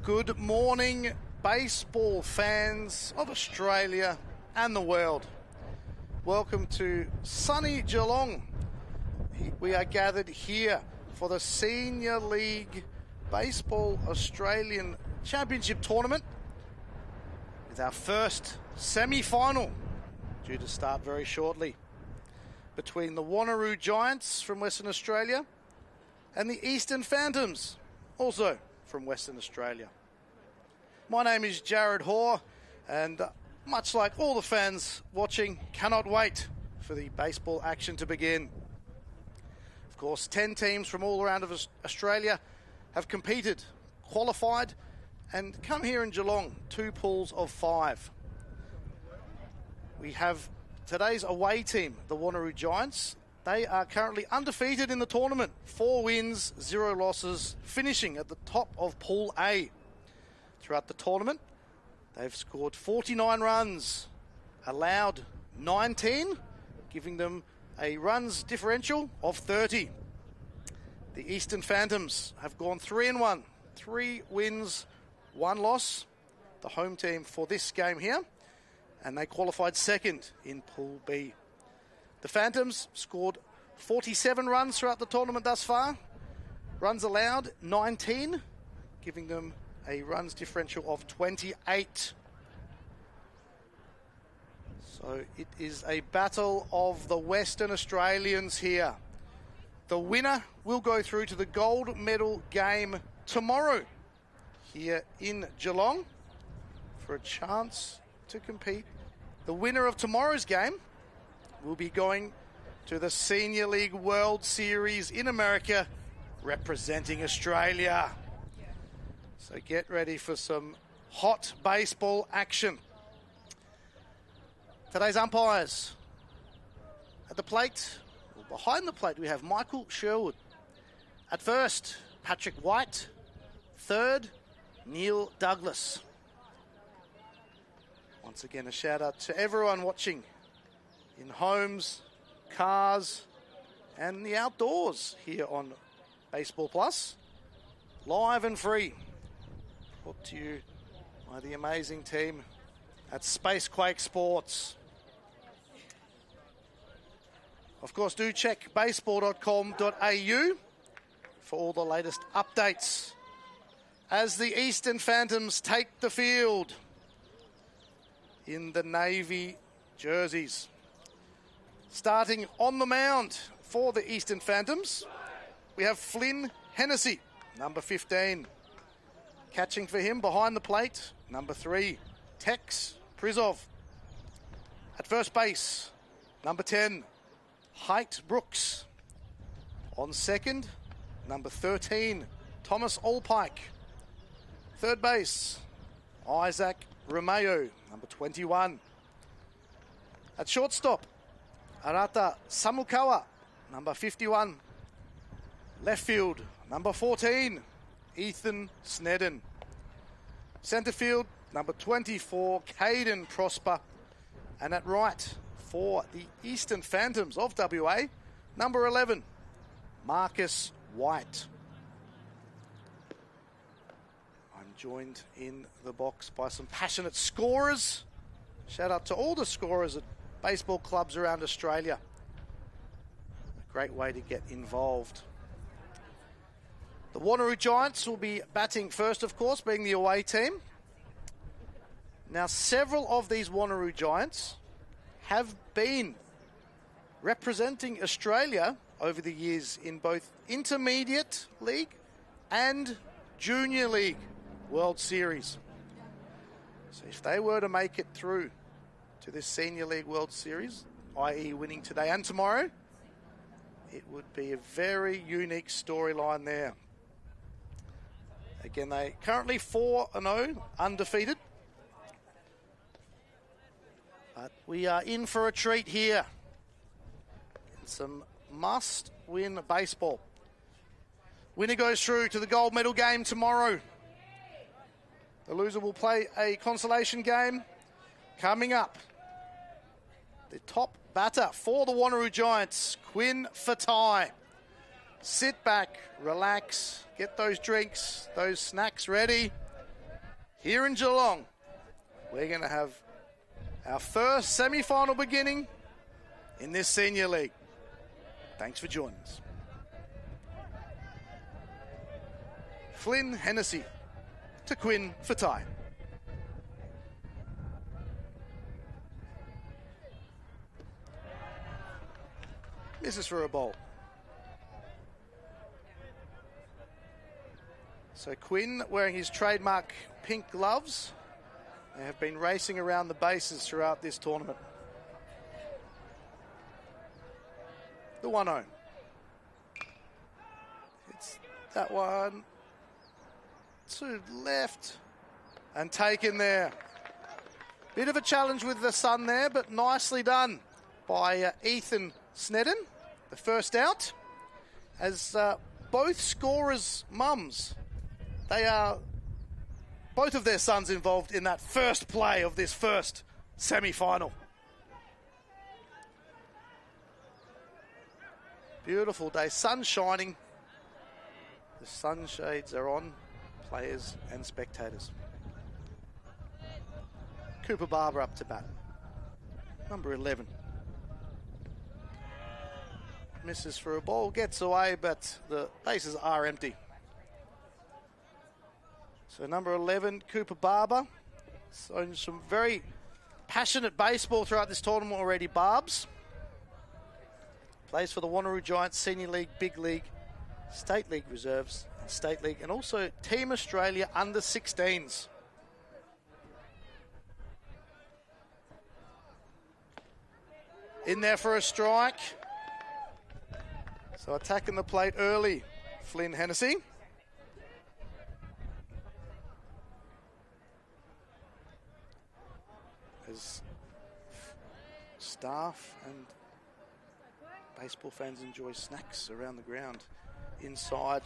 Good morning, baseball fans of Australia and the world. Welcome to sunny Geelong. We are gathered here for the Senior League Baseball Australian Championship Tournament with our first semi-final due to start very shortly between the Wanneroo Giants from Western Australia and the Eastern Phantoms, also from Western Australia. My name is Jared Hoare, and much like all the fans watching, cannot wait for the baseball action to begin. Of course, 10 teams from all around of Australia have competed, qualified, and come here in Geelong, 2 pools of 5. We have today's away team, the Wanneroo Giants. They are currently undefeated in the tournament, 4 wins, 0 losses, finishing at the top of Pool A. Throughout the tournament, they've scored 49 runs, allowed 19, giving them a runs differential of 30. The Eastern Phantoms have gone 3-1, 3 wins, 1 loss, the home team for this game here, and they qualified second in Pool B. The Phantoms scored 47 runs throughout the tournament thus far. Runs allowed, 19, giving them a runs differential of 28. So it is a battle of the Western Australians here. The winner will go through to the gold medal game tomorrow here in Geelong for a chance to compete. The winner of tomorrow's game will be going to the Senior League World Series in America, representing Australia. So get ready for some hot baseball action. Today's umpires. At the plate, or behind the plate, we have Michael Sherwood. At first, Patrick White. Third, Neil Douglas. Once again, a shout out to everyone watching in homes, cars, and the outdoors here on Baseball Plus. Live and free. Brought to you by the amazing team at Spacequake Sports. Of course, do check baseball.com.au for all the latest updates as the Eastern Phantoms take the field in the navy jerseys. Starting on the mound for the Eastern Phantoms, we have Flynn Hennessy, number 15. Catching for him behind the plate, number 3, Tex Prizov. At first base, number 10, Height Brooks. On second, number 13, Thomas Allpike. Third base, Isaac Romeo, number 21. At shortstop, Arata Samukawa, number 51. Left field, number 14, Ethan Snedden. Centre field, number 24, Caden Prosper. And at right, for the Eastern Phantoms of WA, number 11, Marcus White. I'm joined in the box by some passionate scorers. Shout out to all the scorers at baseball clubs around Australia. A great way to get involved. The Wanneroo Giants will be batting first, of course, being the away team. Now, several of these Wanneroo Giants have been representing Australia over the years in both Intermediate League and Junior League World Series. So if they were to make it through to this Senior League World Series, i.e. winning today and tomorrow, it would be a very unique storyline there. Again, they currently 4-0, undefeated. But we are in for a treat here. Some must-win baseball. Winner goes through to the gold medal game tomorrow. The loser will play a consolation game coming up. The top batter for the Wanneroo Giants, Quinn Fatai. Sit back, relax, get those drinks, those snacks ready, here in Geelong. We're going to have our first semi-final beginning in this senior league. Thanks for joining us. Flynn Hennessy to Quinn Fatai. Misses for a ball. So Quinn wearing his trademark pink gloves. They have been racing around the bases throughout this tournament. The 1-0. It's that one to left and taken there. Bit of a challenge with the sun there, but nicely done by Ethan Snedden. The first out, as both scorers' mums, they are both of their sons involved in that first play of this first semi-final. Beautiful day, sun shining. The sunshades are on, players and spectators. Cooper Barber up to bat, number 11. Misses for a ball, gets away, but the bases are empty. So number 11, Cooper Barber. So some very passionate baseball throughout this tournament already, Barbs. Plays for the Wanneroo Giants Senior League, Big League, State League Reserves, and State League, and also Team Australia under 16s. In there for a strike. So attacking the plate early, Flynn Hennessy. As staff and baseball fans enjoy snacks around the ground inside.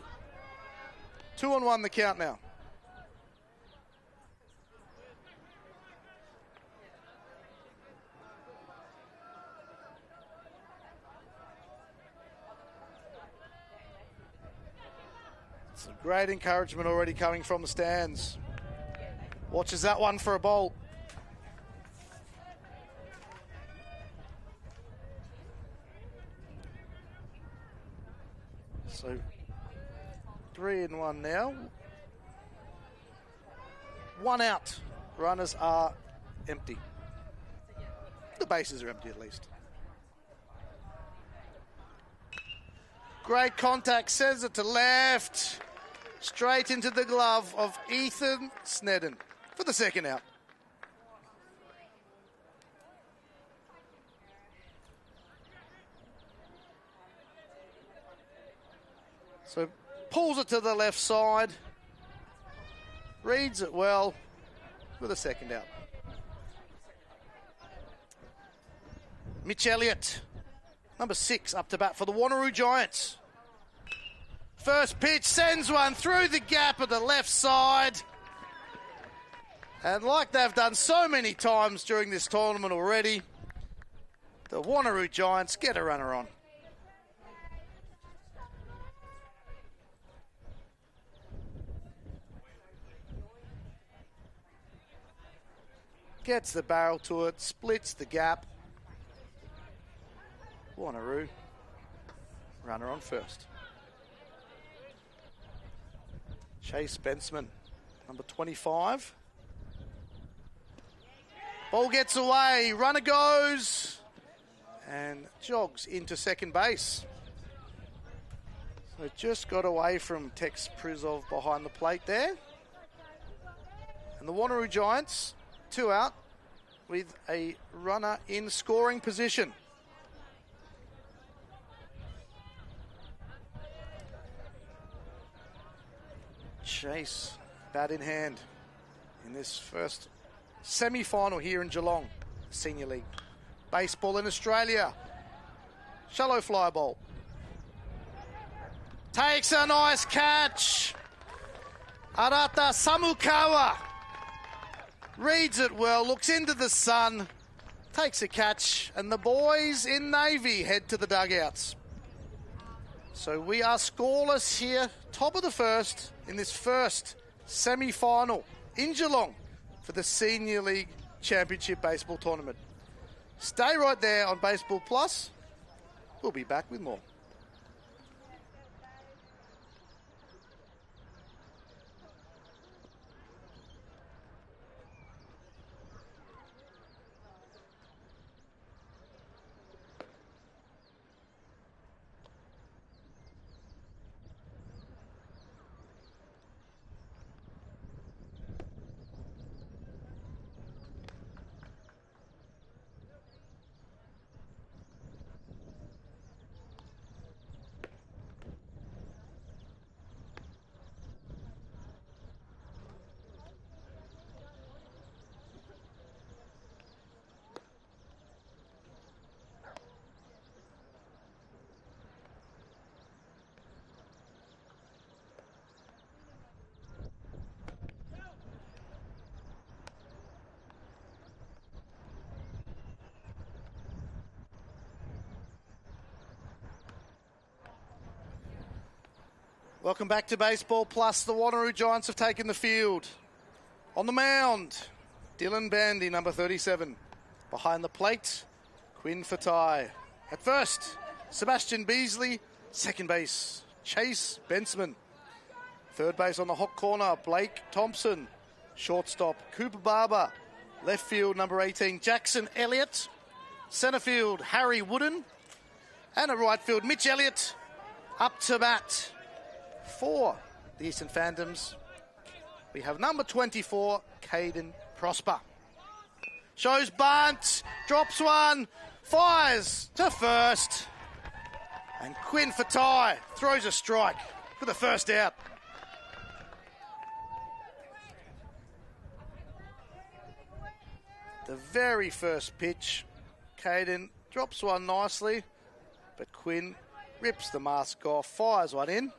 2-1 the count now. Some great encouragement already coming from the stands. Watches that one for a ball. So 3-1 now. One out. Runners are empty. The bases are empty at least. Great contact, sends it to left. Straight into the glove of Ethan Snedden for the second out. So pulls it to the left side. Reads it well for the second out. Mitch Elliott, number 6, up to bat for the Wanneroo Giants. First pitch sends one through the gap of the left side. And like they've done so many times during this tournament already, the Wanneroo Giants get a runner on. Gets the barrel to it, splits the gap. Wanneroo, runner on first. Chase Bensman, number 25. Ball gets away, runner goes and jogs into second base. So just got away from Tex Prizov behind the plate there. And the Wanneroo Giants, 2 out with a runner in scoring position. Chase, bat in hand in this first semi-final here in Geelong, Senior League. Baseball in Australia. Shallow fly ball. Takes a nice catch. Arata Samukawa reads it well, looks into the sun, takes a catch, and the boys in navy head to the dugouts. So we are scoreless here, top of the first, in this first semi-final in Geelong for the Senior League Championship Baseball Tournament. Stay right there on Baseball Plus. We'll be back with more. Welcome back to Baseball Plus. The Wanneroo Giants have taken the field. On the mound, Dylan Bandy, number 37. Behind the plate, Quinn Fatai. At first, Sebastian Beasley. Second base, Chase Bensman. Third base on the hot corner, Blake Thompson. Shortstop, Cooper Barber. Left field, number 18, Jackson Elliott. Centre field, Harry Wooden. And at right field, Mitch Elliott. Up to bat for the Eastern Phantoms, we have number 24, Caden Prosper. Shows bunt, drops one, fires to first. And Quinn Fatai throws a strike for the first out. The very first pitch, Caden drops one nicely, but Quinn rips the mask off, fires one in.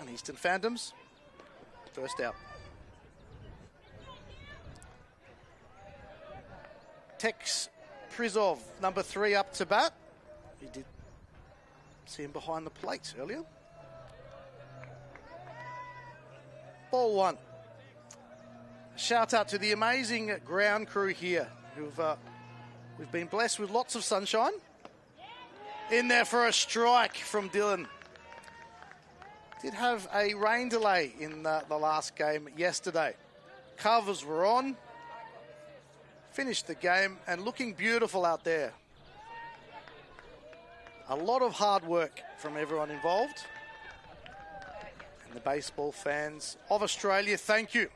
And Eastern Phantoms, first out. Tex Prizov, number 3, up to bat. You did see him behind the plate earlier. Ball one. Shout out to the amazing ground crew here we've been blessed with lots of sunshine. In there for a strike from Dylan. Did have a rain delay in the last game yesterday. Covers were on. Finished the game and looking beautiful out there. A lot of hard work from everyone involved. And the baseball fans of Australia, thank you.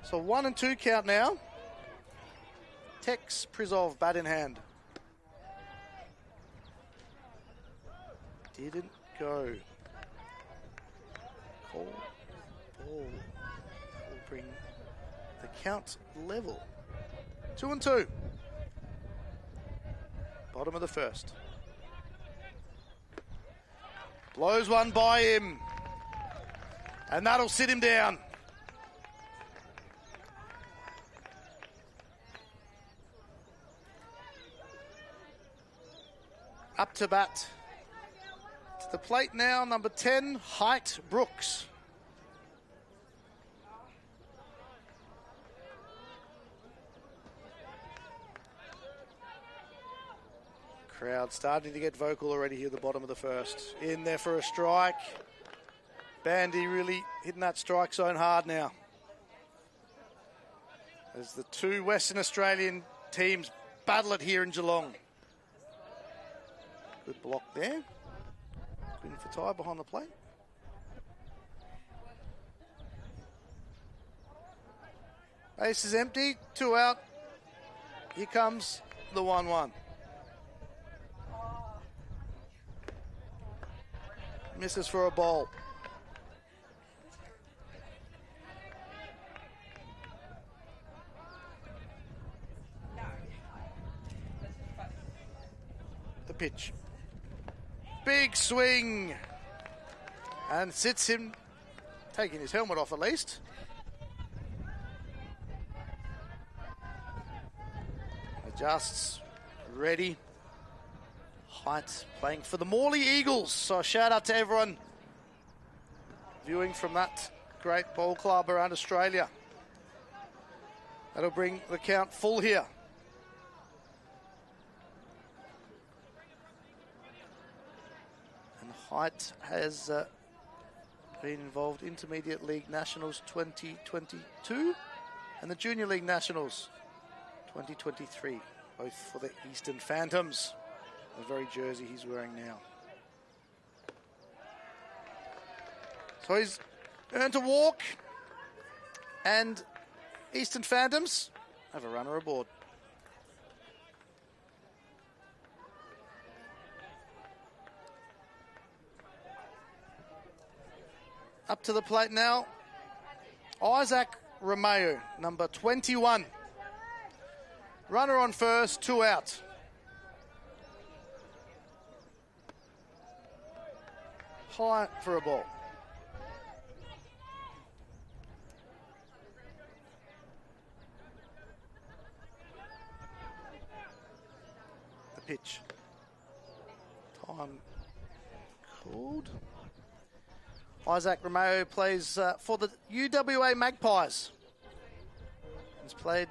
So 1-2 count now. Tex Prizov, bat in hand. Didn't go. Call ball will bring the count level. 2-2. Bottom of the first. Blows one by him. And that'll sit him down. Up to bat. To the plate now, number 10, Height Brooks. Crowd starting to get vocal already here at the bottom of the first. In there for a strike. Bandy really hitting that strike zone hard now. As the two Western Australian teams battle it here in Geelong. Good block there. Quinn Fatai behind the plate. Base is empty, 2 out. Here comes the 1-1. Misses for a ball. The pitch. Big swing. And sits him, taking his helmet off at least. Adjusts, ready. Height playing for the Morley Eagles. So a shout out to everyone viewing from that great ball club around Australia. That'll bring the count full here. And Height has been involved Intermediate League Nationals 2022 and the Junior League Nationals 2023, both for the Eastern Phantoms. The very jersey he's wearing now. So he's earned a walk, and Eastern Phantoms have a runner aboard. Up to the plate now, Isaac Romeo, number 21. Runner on first, 2 out. High for a ball. The pitch. Time called. Isaac Romeo plays for the UWA Magpies. He's played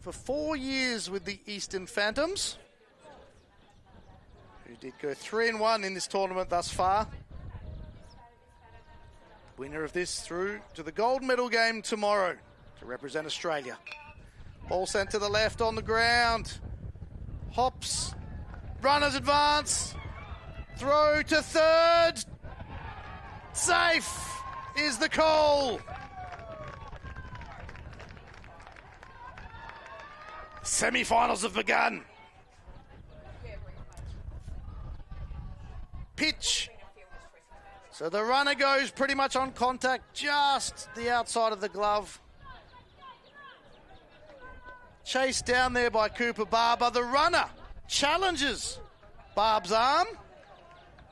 for 4 years with the Eastern Phantoms, who did go 3-1 in this tournament thus far. Winner of this through to the gold medal game tomorrow to represent Australia. Ball sent to the left on the ground. Hops. Runners advance. Throw to third. Safe is the call. Semi-finals have begun. Pitch. So the runner goes pretty much on contact, just the outside of the glove. Chased down there by Cooper Barber. The runner challenges Barb's arm.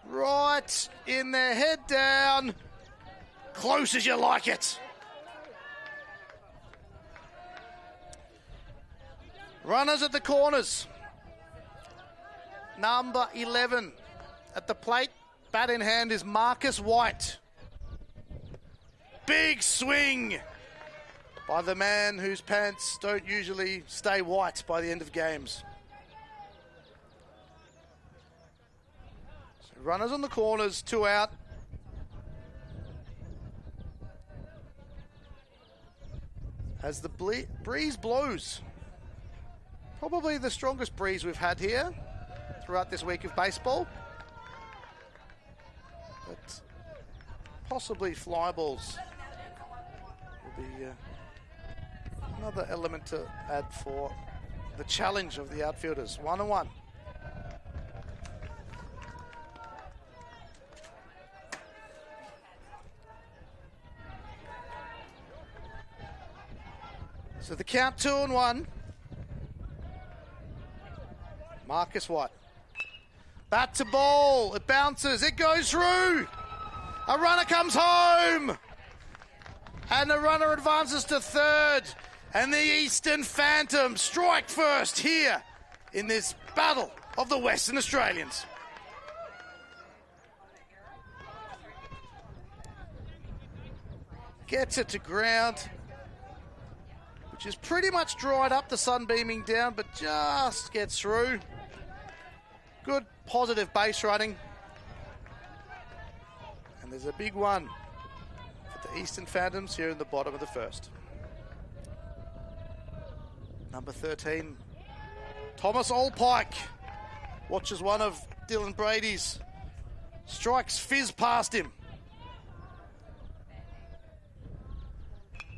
Right in there, head down. Close as you like it. Runners at the corners. Number 11 at the plate. Bat in hand is Marcus White. Big swing by the man whose pants don't usually stay white by the end of games. So runners on the corners, 2 out. As the breeze blows. Probably the strongest breeze we've had here throughout this week of baseball. But possibly fly balls will be another element to add for the challenge of the outfielders. 1-1. So the count 2-1. Marcus White. Bat to ball. It bounces. It goes through. A runner comes home. And the runner advances to third. And the Eastern Phantoms strike first here in this battle of the Western Australians. Gets it to ground, which is pretty much dried up, the sun beaming down, but just gets through. Good positive base running. And there's a big one for the Eastern Phantoms here in the bottom of the first. Number 13, Thomas Allpike, watches one of Dylan Brady's strikes fizz past him.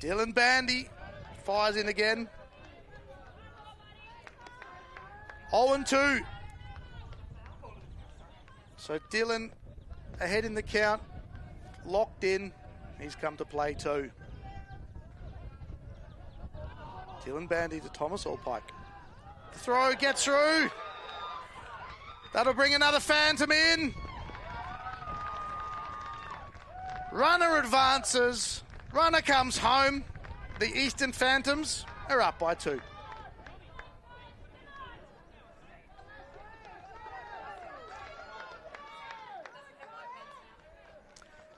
Dylan Bandy fires in again. 0-2. So Dylan ahead in the count, locked in. He's come to play too. Dylan Bandy to Thomas Allpike. The throw gets through. That'll bring another Phantom in. Runner advances. Runner comes home. The Eastern Phantoms are up by 2.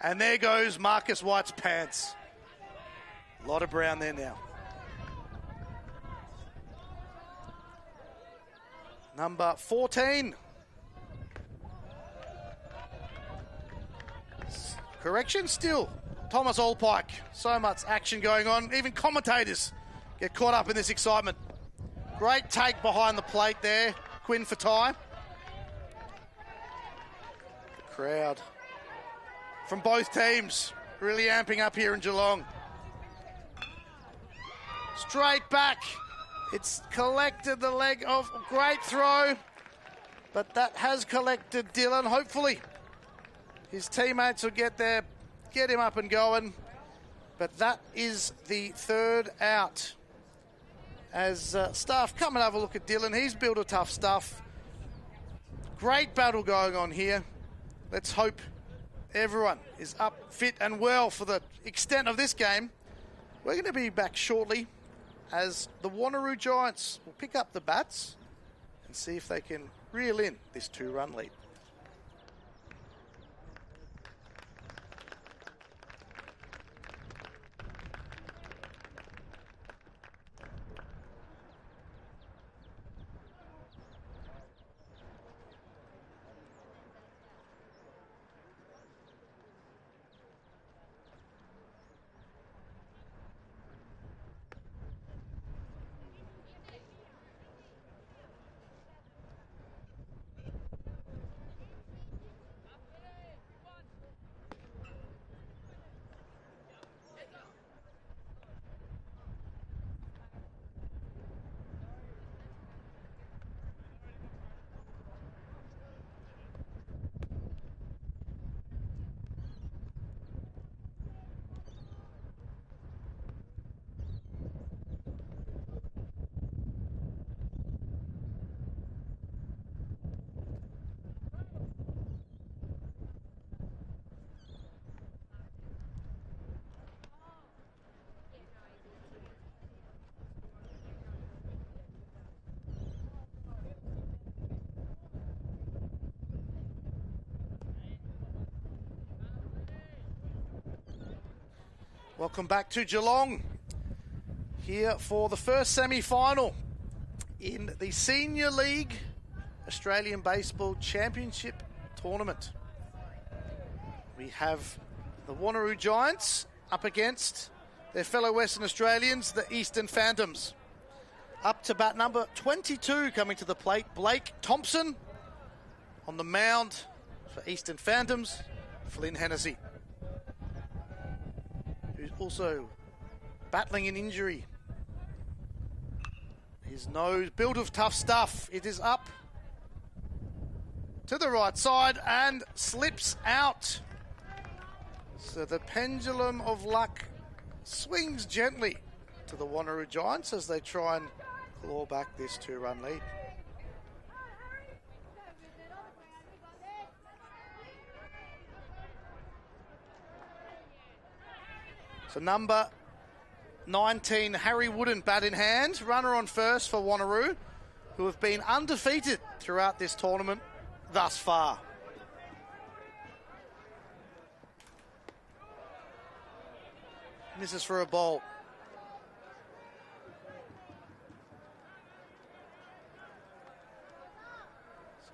And there goes Marcus White's pants. A lot of brown there now. Number 14. Correction still. Thomas Allpike. So much action going on. Even commentators get caught up in this excitement. Great take behind the plate there. Quinn for time. The crowd from both teams really amping up here in Geelong. Straight back. It's collected the leg of great throw, but that has collected Dylan. Hopefully his teammates will get there, get him up and going. But that is the third out. As staff come and have a look at Dylan, he's built a tough stuff. Great battle going on here. Let's hope everyone is up, fit and well for the extent of this game. We're going to be back shortly as the Wanneroo Giants will pick up the bats and see if they can reel in this 2-run lead. Welcome back to Geelong, here for the first semi-final in the Senior League Australian Baseball Championship Tournament. We have the Wanneroo Giants up against their fellow Western Australians, the Eastern Phantoms. Up to bat number 22 coming to the plate, Blake Thompson. On the mound for Eastern Phantoms, Flynn Hennessy, who's also battling an injury. His nose, built of tough stuff. It is up to the right side and slips out. So the pendulum of luck swings gently to the Wanneroo Giants as they try and claw back this 2-run lead. So number 19, Harry Wooden, bat in hand. Runner on first for Wanneroo, who have been undefeated throughout this tournament thus far. Misses for a ball.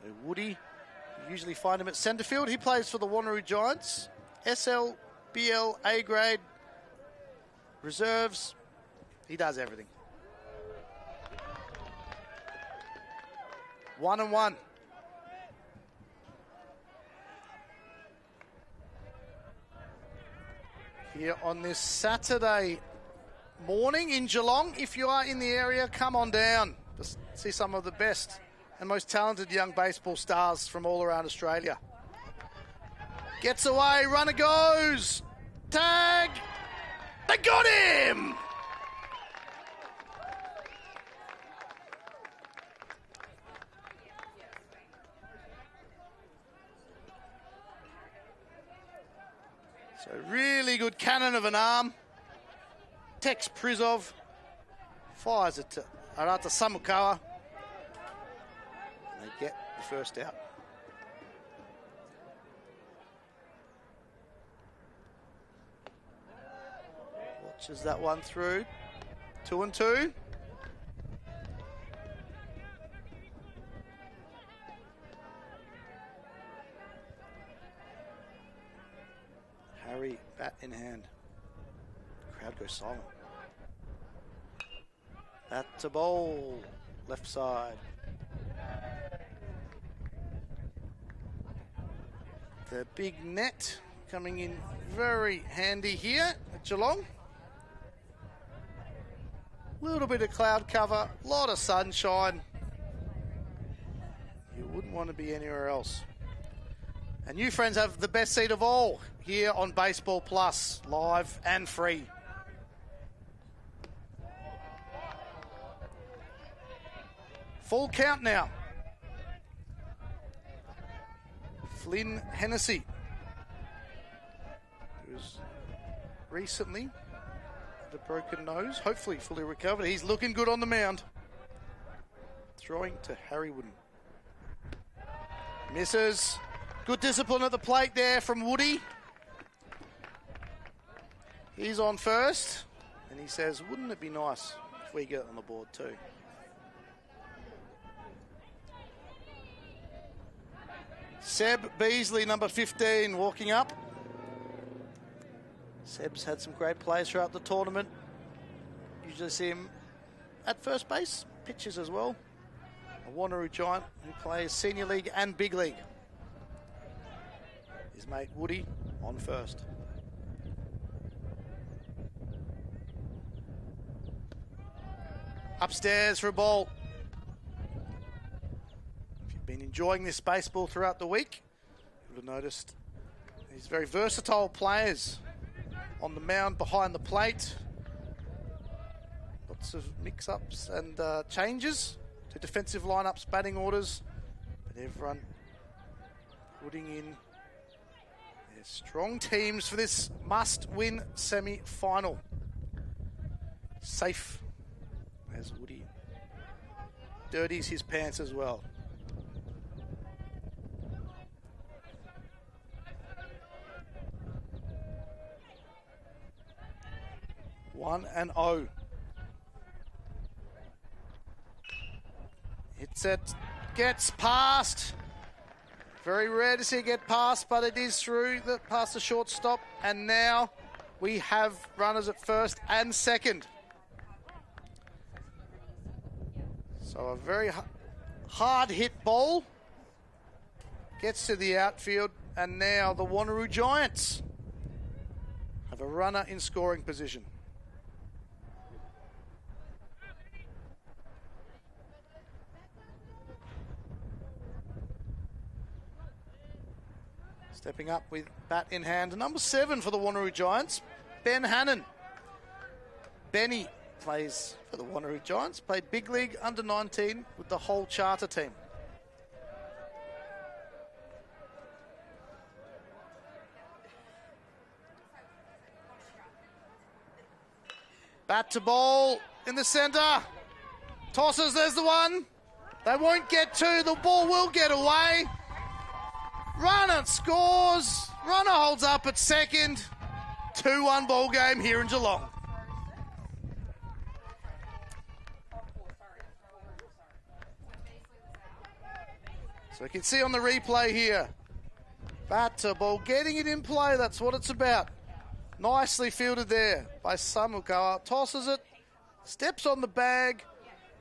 So Woody, you usually find him at centre field. He plays for the Wanneroo Giants. SLBL A grade. Reserves, he does everything. 1-1. Here on this Saturday morning in Geelong. If you are in the area, come on down to see some of the best and most talented young baseball stars from all around Australia. Gets away, runner goes. Tag! They got him! So really good cannon of an arm. Tex Prizov fires it to Arata Samukawa. They get the first out. Pushes that one through. 2-2. Harry, bat in hand. Crowd goes silent. Bat to bowl. Left side. The big net coming in very handy here at Geelong. Little bit of cloud cover, a lot of sunshine. You wouldn't want to be anywhere else. And you friends have the best seat of all here on Baseball Plus, live and free. Full count now. Flynn Hennessy, who's recently had a broken nose, hopefully fully recovered. He's looking good on the mound. Throwing to Harry Wooden. Misses. Good discipline at the plate there from Woody. He's on first, and he says, wouldn't it be nice if we get on the board too? Seb Beasley, number 15, walking up. Seb's had some great plays throughout the tournament. Usually see him at first base, pitches as well. A Wanneroo Giant who plays senior league and big league. His mate Woody on first. Upstairs for a ball. If you've been enjoying this baseball throughout the week, you would have noticed these very versatile players on the mound behind the plate. Lots of mix-ups and changes to defensive lineups, batting orders, but everyone putting in their strong teams for this must-win semi-final. Safe as Woody dirties his pants as well. One and 0. Hits it, gets past. Very rare to see it get past, but it is through past the shortstop. And now we have runners at first and second. So a very hard hit ball gets to the outfield, and now the Wanneroo Giants have a runner in scoring position. Stepping up with bat in hand, number 7 for the Wanneroo Giants, Ben Hannon. Benny plays for the Wanneroo Giants, played big league under 19 with the whole charter team. Bat to ball in the centre. Tosses, there's the one. They won't get two, the ball will get away. Runner scores. Runner holds up at second. 2-1 ball game here in Geelong. So you can see on the replay here, bat to ball, getting it in play, that's what it's about. Nicely fielded there by Samukawa. Tosses it, steps on the bag,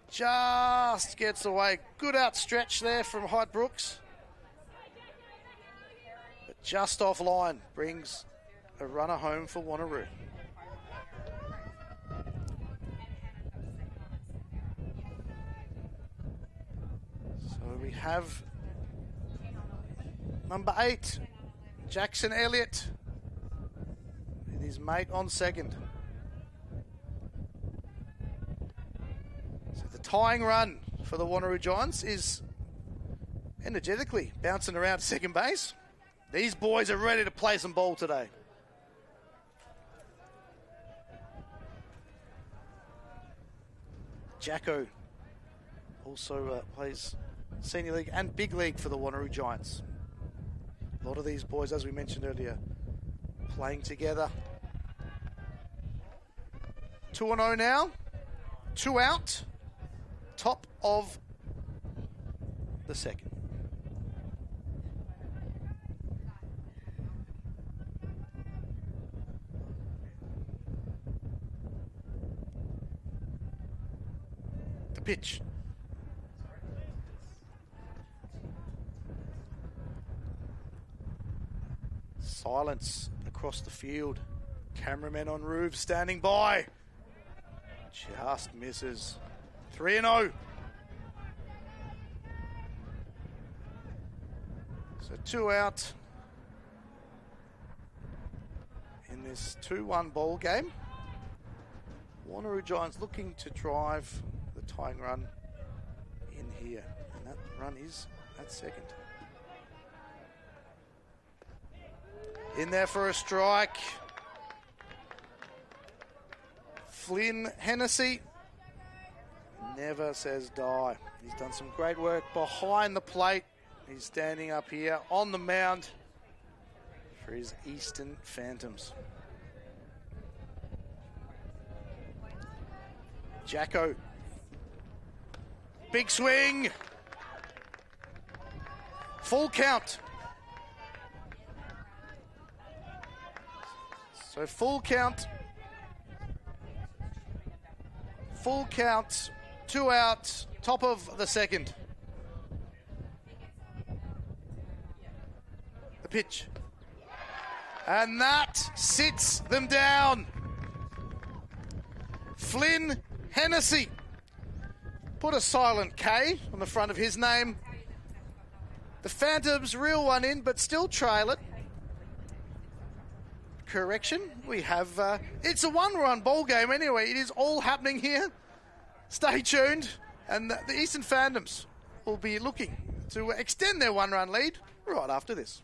just gets away. Good outstretch there from Hyde Brooks. But just offline, brings a runner home for Wanneroo. So we have number 8, Jackson Elliott, with his mate on second. So the tying run for the Wanneroo Giants is energetically bouncing around second base. These boys are ready to play some ball today. Jacko also plays senior league and big league for the Wanneroo Giants. A lot of these boys, as we mentioned earlier, playing together. 2-0 now. 2 out. Top of the second. The pitch. Silence across the field. Cameramen on roof standing by. Just misses. 3-0. So 2 out in this 2-1 ball game. Wanneroo Giants looking to drive the tying run in here. And that run is at second. In there for a strike. Flynn Hennessy never says die. He's done some great work behind the plate. He's standing up here on the mound for his Eastern Phantoms. Jacko. Big swing. Full count. So full count. Full count. 2 out. Top of the second. The pitch. And that sits them down. Flynn Hennessy. Put a silent K on the front of his name. The Phantoms reel one in, but still trail it. Correction, we have... it's a 1-run ball game anyway. It is all happening here. Stay tuned. And the Eastern Phantoms will be looking to extend their 1-run lead right after this.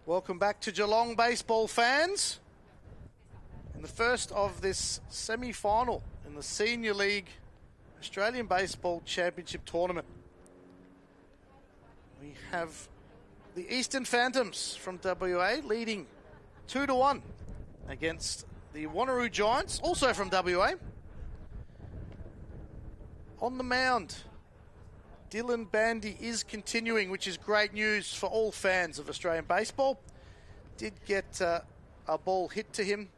Welcome back to Geelong baseball fans. In the first of this semi-final in the Senior League Australian Baseball Championship Tournament. We have the Eastern Phantoms from WA leading 2-1 against the Wanneroo Giants, also from WA. On the mound, Dylan Bandy is continuing, which is great news for all fans of Australian baseball. Did get a ball hit to him.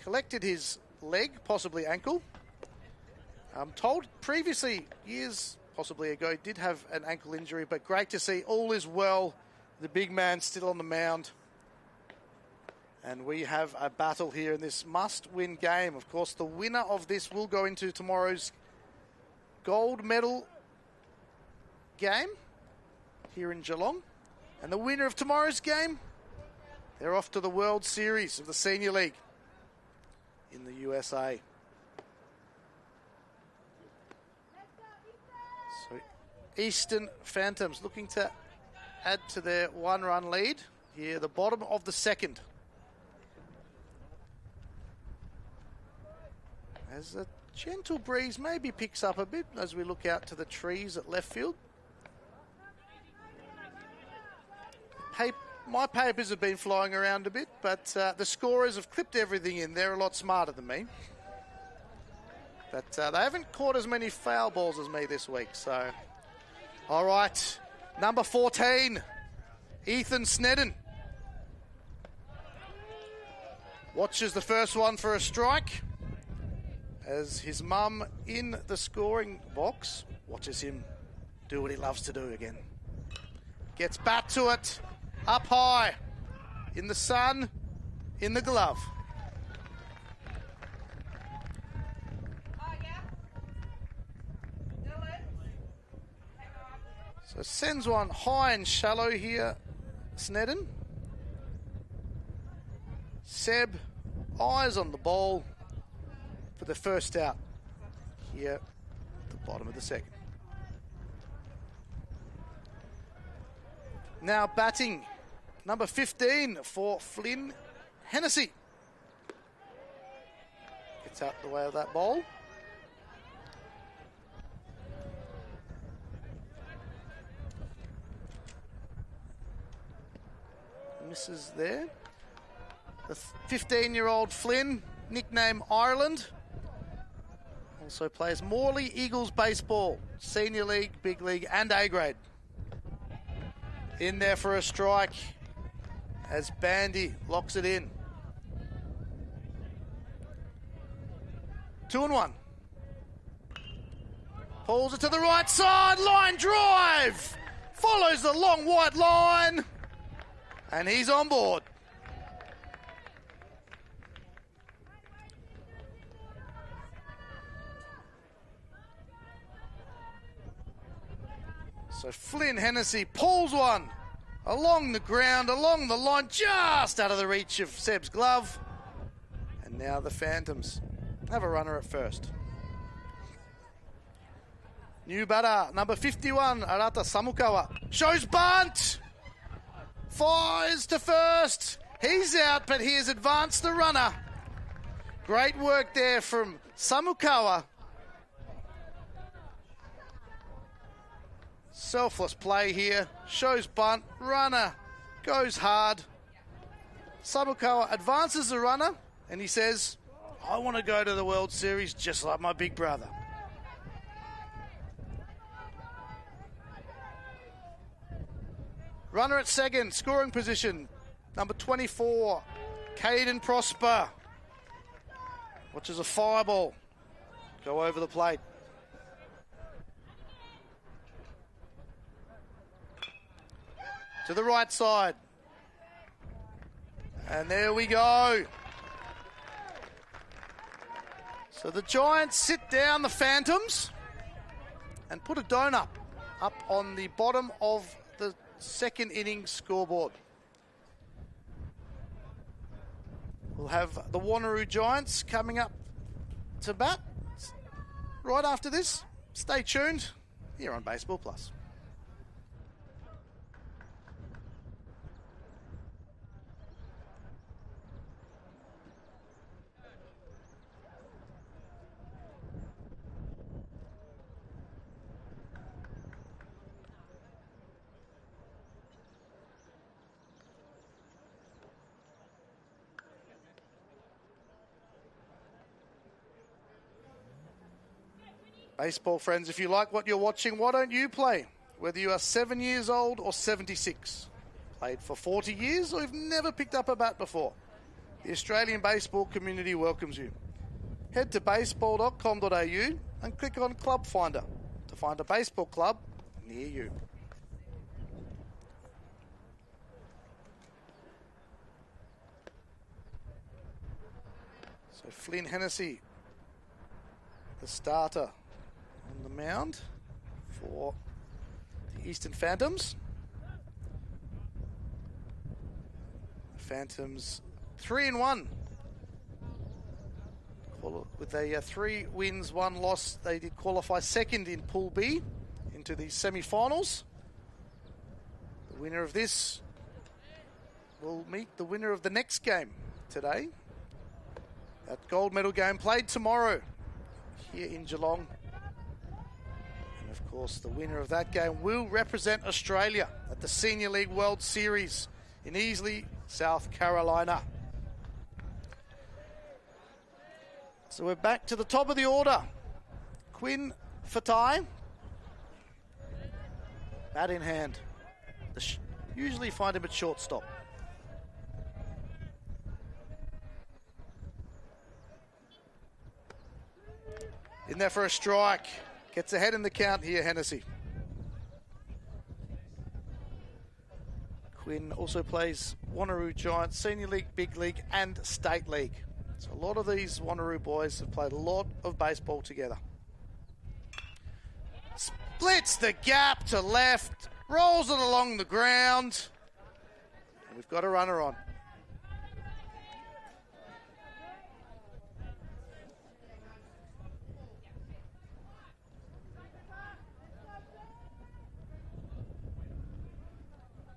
Collected his leg, possibly ankle. I'm told previously, years possibly ago, did have an ankle injury, but great to see all is well. The big man still on the mound. And we have a battle here in this must-win game. Of course, the winner of this will go into tomorrow's gold medal game here in Geelong. And the winner of tomorrow's game, they're off to the World Series of the Senior League in the USA. So Eastern Phantoms looking to add to their 1-run lead here, the bottom of the second. As a gentle breeze maybe picks up a bit as we look out to the trees at left field. My papers have been flying around a bit, but the scorers have clipped everything in. They're a lot smarter than me. But they haven't caught as many foul balls as me this week. So, all right, number 14, Ethan Snedden. Watches the first one for a strike as his mum in the scoring box Watches him do what he loves to do again. Gets back to it. Up high. In the sun. In the glove. So sends one high and shallow here, Snedden. Seb, eyes on the ball for the first out here at the bottom of the second. Now batting, number 15 for Flynn Hennessy. Gets out the way of that ball. Misses there. The 15-year-old Flynn, nickname Ireland, also plays Morley Eagles baseball, Senior League, Big League and A-grade. In there for a strike as Bandy locks it in. 2-1. Pulls it to the right side, line drive! Follows the long white line. And he's on board. So Flynn Hennessy pulls one along the ground, along the line, just out of the reach of Seb's glove. And now the Phantoms have a runner at first. New batter, number 51, Arata Samukawa. Shows bunt! Fires to first. He's out, but he has advanced the runner. Great work there from Samukawa. Selfless play here. Shows bunt. Runner goes hard. Samukawa advances the runner, and he says, I want to go to the World Series just like my big brother. Runner at second, scoring position, number 24, Caden Prosper. Watches a fireball go over the plate. To the right side. And there we go. So the Giants sit down the Phantoms and put a donut up on the bottom of the second inning scoreboard. We'll have the Wanneroo Giants coming up to bat right after this. Stay tuned here on Baseball Plus. Baseball friends, if you like what you're watching, why don't you play? Whether you are 7 years old or 76. Played for 40 years or you've never picked up a bat before. The Australian baseball community welcomes you. Head to baseball.com.au and click on Club Finder to find a baseball club near you. So Flynn Hennessy, the starter on the mound for the Eastern Phantoms. Phantoms 3-1. With a 3 wins, 1 loss, they did qualify second in Pool B into the semi-finals. The winner of this will meet the winner of the next game today. That gold medal game played tomorrow here in Geelong. And of course, the winner of that game will represent Australia at the Senior League World Series in Easley, South Carolina. So we're back to the top of the order. Quinn Fatai, bat in hand. Usually find him at shortstop. In there for a strike. Gets ahead in the count here, Hennessy. Quinn also plays Wanneroo Giants, Senior League, Big League and State League. So a lot of these Wanneroo boys have played a lot of baseball together. Splits the gap to left, rolls it along the ground. And we've got a runner on.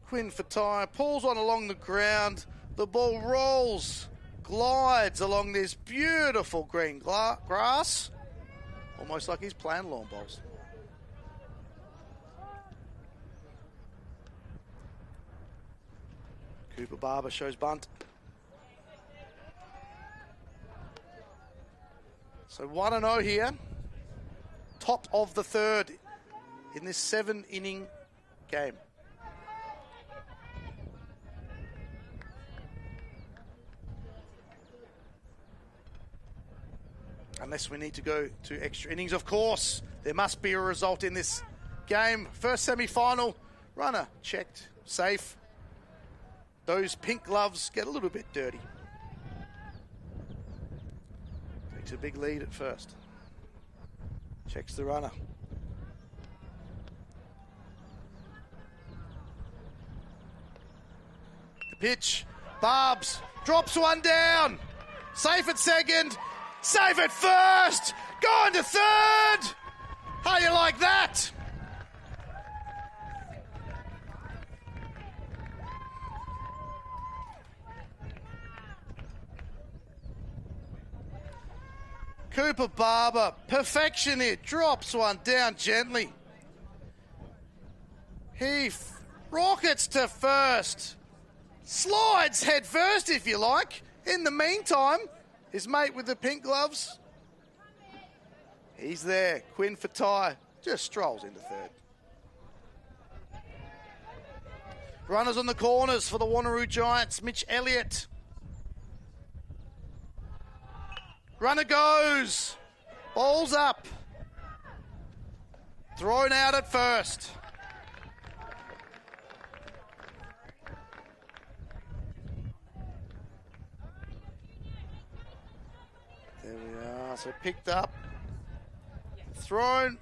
Quinn Fatai pulls on along the ground. The ball rolls, glides along this beautiful green grass. Almost like he's playing lawn bowls. Cooper Barber shows bunt. So 1-0 here. Top of the third in this 7-inning game. Unless we need to go to extra innings, of course. There must be a result in this game. First semi-final, runner checked, safe. Those pink gloves get a little bit dirty. Takes a big lead at first. Checks the runner. The pitch, Barbs, drops one down. Safe at second. Safe at first! Going to third! How you like that? Cooper Barber, perfection here, drops one down gently. He rockets to first. Slides head first, if you like. In the meantime, his mate with the pink gloves, he's there. Quinn Fatai just strolls into third. Runners on the corners for the Wanneroo Giants. Mitch Elliott. Runner goes. Ball's up. Thrown out at first. There we are. So picked up. Thrown.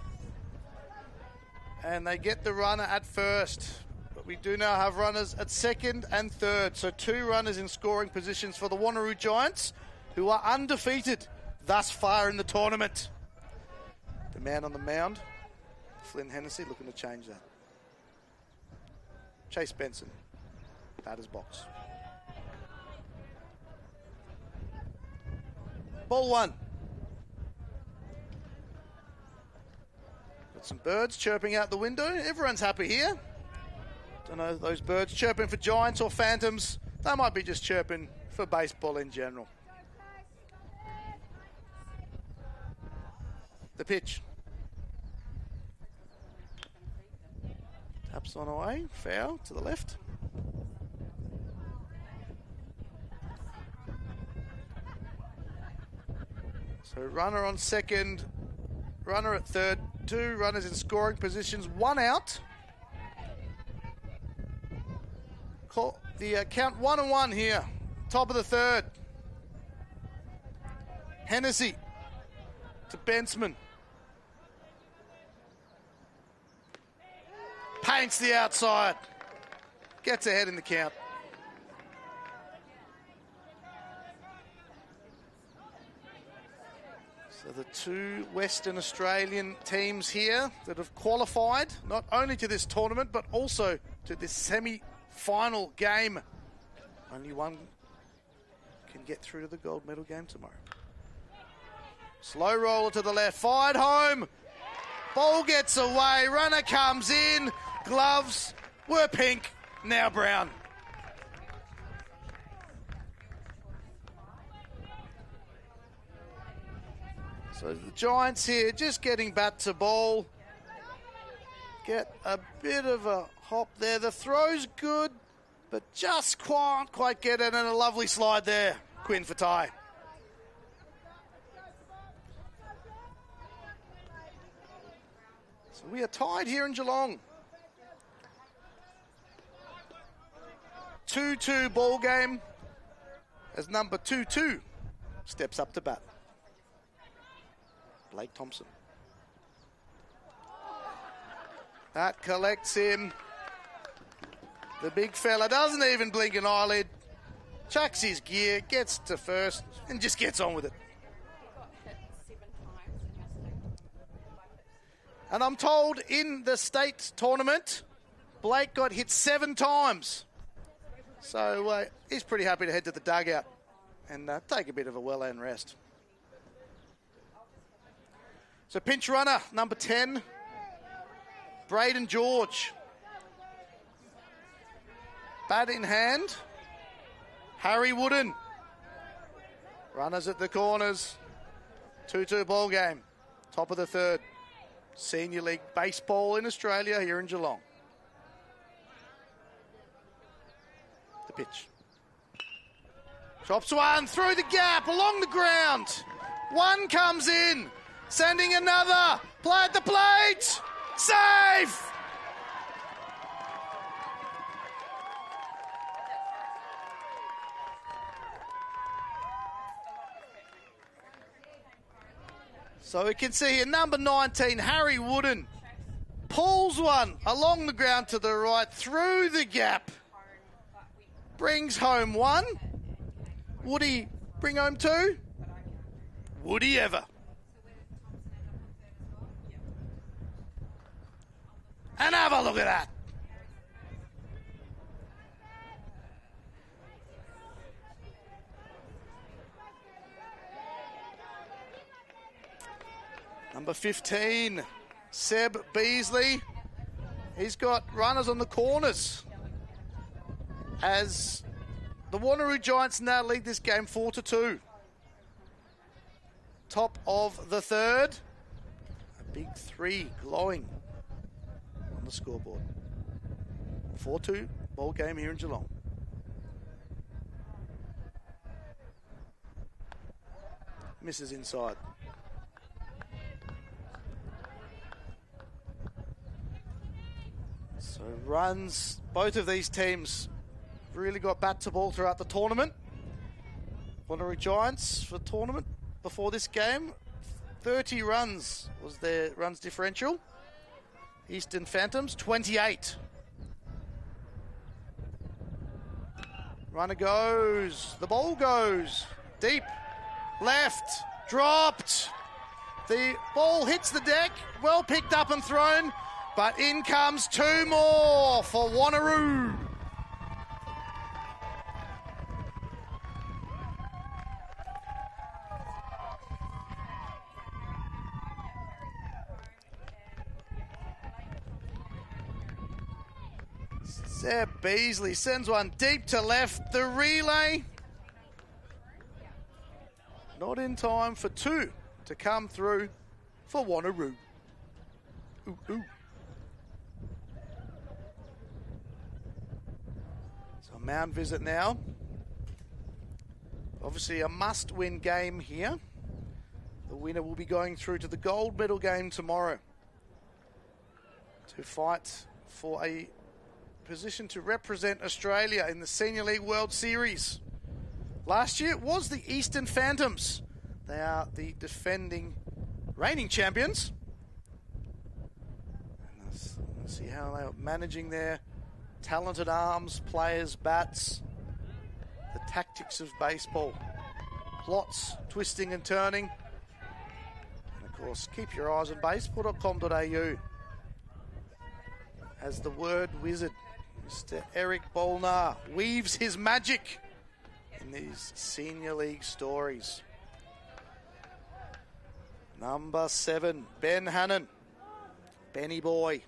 And they get the runner at first. But we do now have runners at second and third. So 2 runners in scoring positions for the Wanneroo Giants, who are undefeated thus far in the tournament. The man on the mound, Flynn Hennessy, looking to change that. Chase Benson, batter's box. Ball 1. Got some birds chirping out the window. Everyone's happy here. Don't know, those birds chirping for Giants or Phantoms. They might be just chirping for baseball in general. The pitch. Taps on away, foul to the left. So runner on second, runner at third, 2 runners in scoring positions, 1 out. Call the count 1-1 here, top of the third. Hennessy to Bensman. Paints the outside. Gets ahead in the count. So the 2 Western Australian teams here that have qualified not only to this tournament but also to this semi-final game. Only one can get through to the gold medal game tomorrow. Slow roller to the left, fired home. Ball gets away, runner comes in. Gloves were pink, now brown. So the Giants here just getting bat to ball. Get a bit of a hop there. The throw's good, but just can't quite get it, and a lovely slide there, Quinn Fatai. So we are tied here in Geelong. 2-2 ball game as number 2-2 steps up to bat. Blake Thompson. That collects him. The big fella doesn't even blink an eyelid. Chucks his gear, gets to first, and just gets on with it. And I'm told in the state tournament, Blake got hit 7 times. So he's pretty happy to head to the dugout and take a bit of a well-earned rest. So pinch runner, number 10, Braden George. Bat in hand, Harry Wooden. Runners at the corners. 2-2 ball game. Top of the third. Senior League baseball in Australia here in Geelong. The pitch. Chops one through the gap, along the ground. One comes in, sending another. Play at the plate. Safe! So we can see here, number 19, Harry Wooden, pulls one along the ground to the right, through the gap. Brings home 1. Would he bring home 2? Would he ever? And have a look at that. Number 15, Seb Beasley. He's got runners on the corners as the Wanneroo Giants now lead this game 4-2. Top of the third. A big 3 glowing on the scoreboard. 4-2 ball game here in Geelong. Misses inside. So runs, both of these teams really got bat to ball throughout the tournament. Wanneroo Giants for the tournament before this game, 30 runs was their runs differential. Eastern Phantoms, 28. Runner goes, the ball goes, deep, left, dropped. The ball hits the deck, well picked up and thrown, but in comes 2 more for Wanneroo. Seb Beasley sends one deep to left. The relay, not in time for 2 to come through for Wanneroo. Ooh, ooh. So mound visit now. Obviously a must-win game here. The winner will be going through to the gold medal game tomorrow to fight for a position to represent Australia in the Senior League World Series. Last year it was the Eastern Phantoms. They are the defending reigning champions. And let's see how they are managing their talented arms, players, bats, the tactics of baseball. Plots, twisting and turning. And of course, keep your eyes on baseball.com.au as the word wizard, Mr. Eric Bolnar, weaves his magic in these Senior League stories. Number 7, Ben Hannon. Benny boy.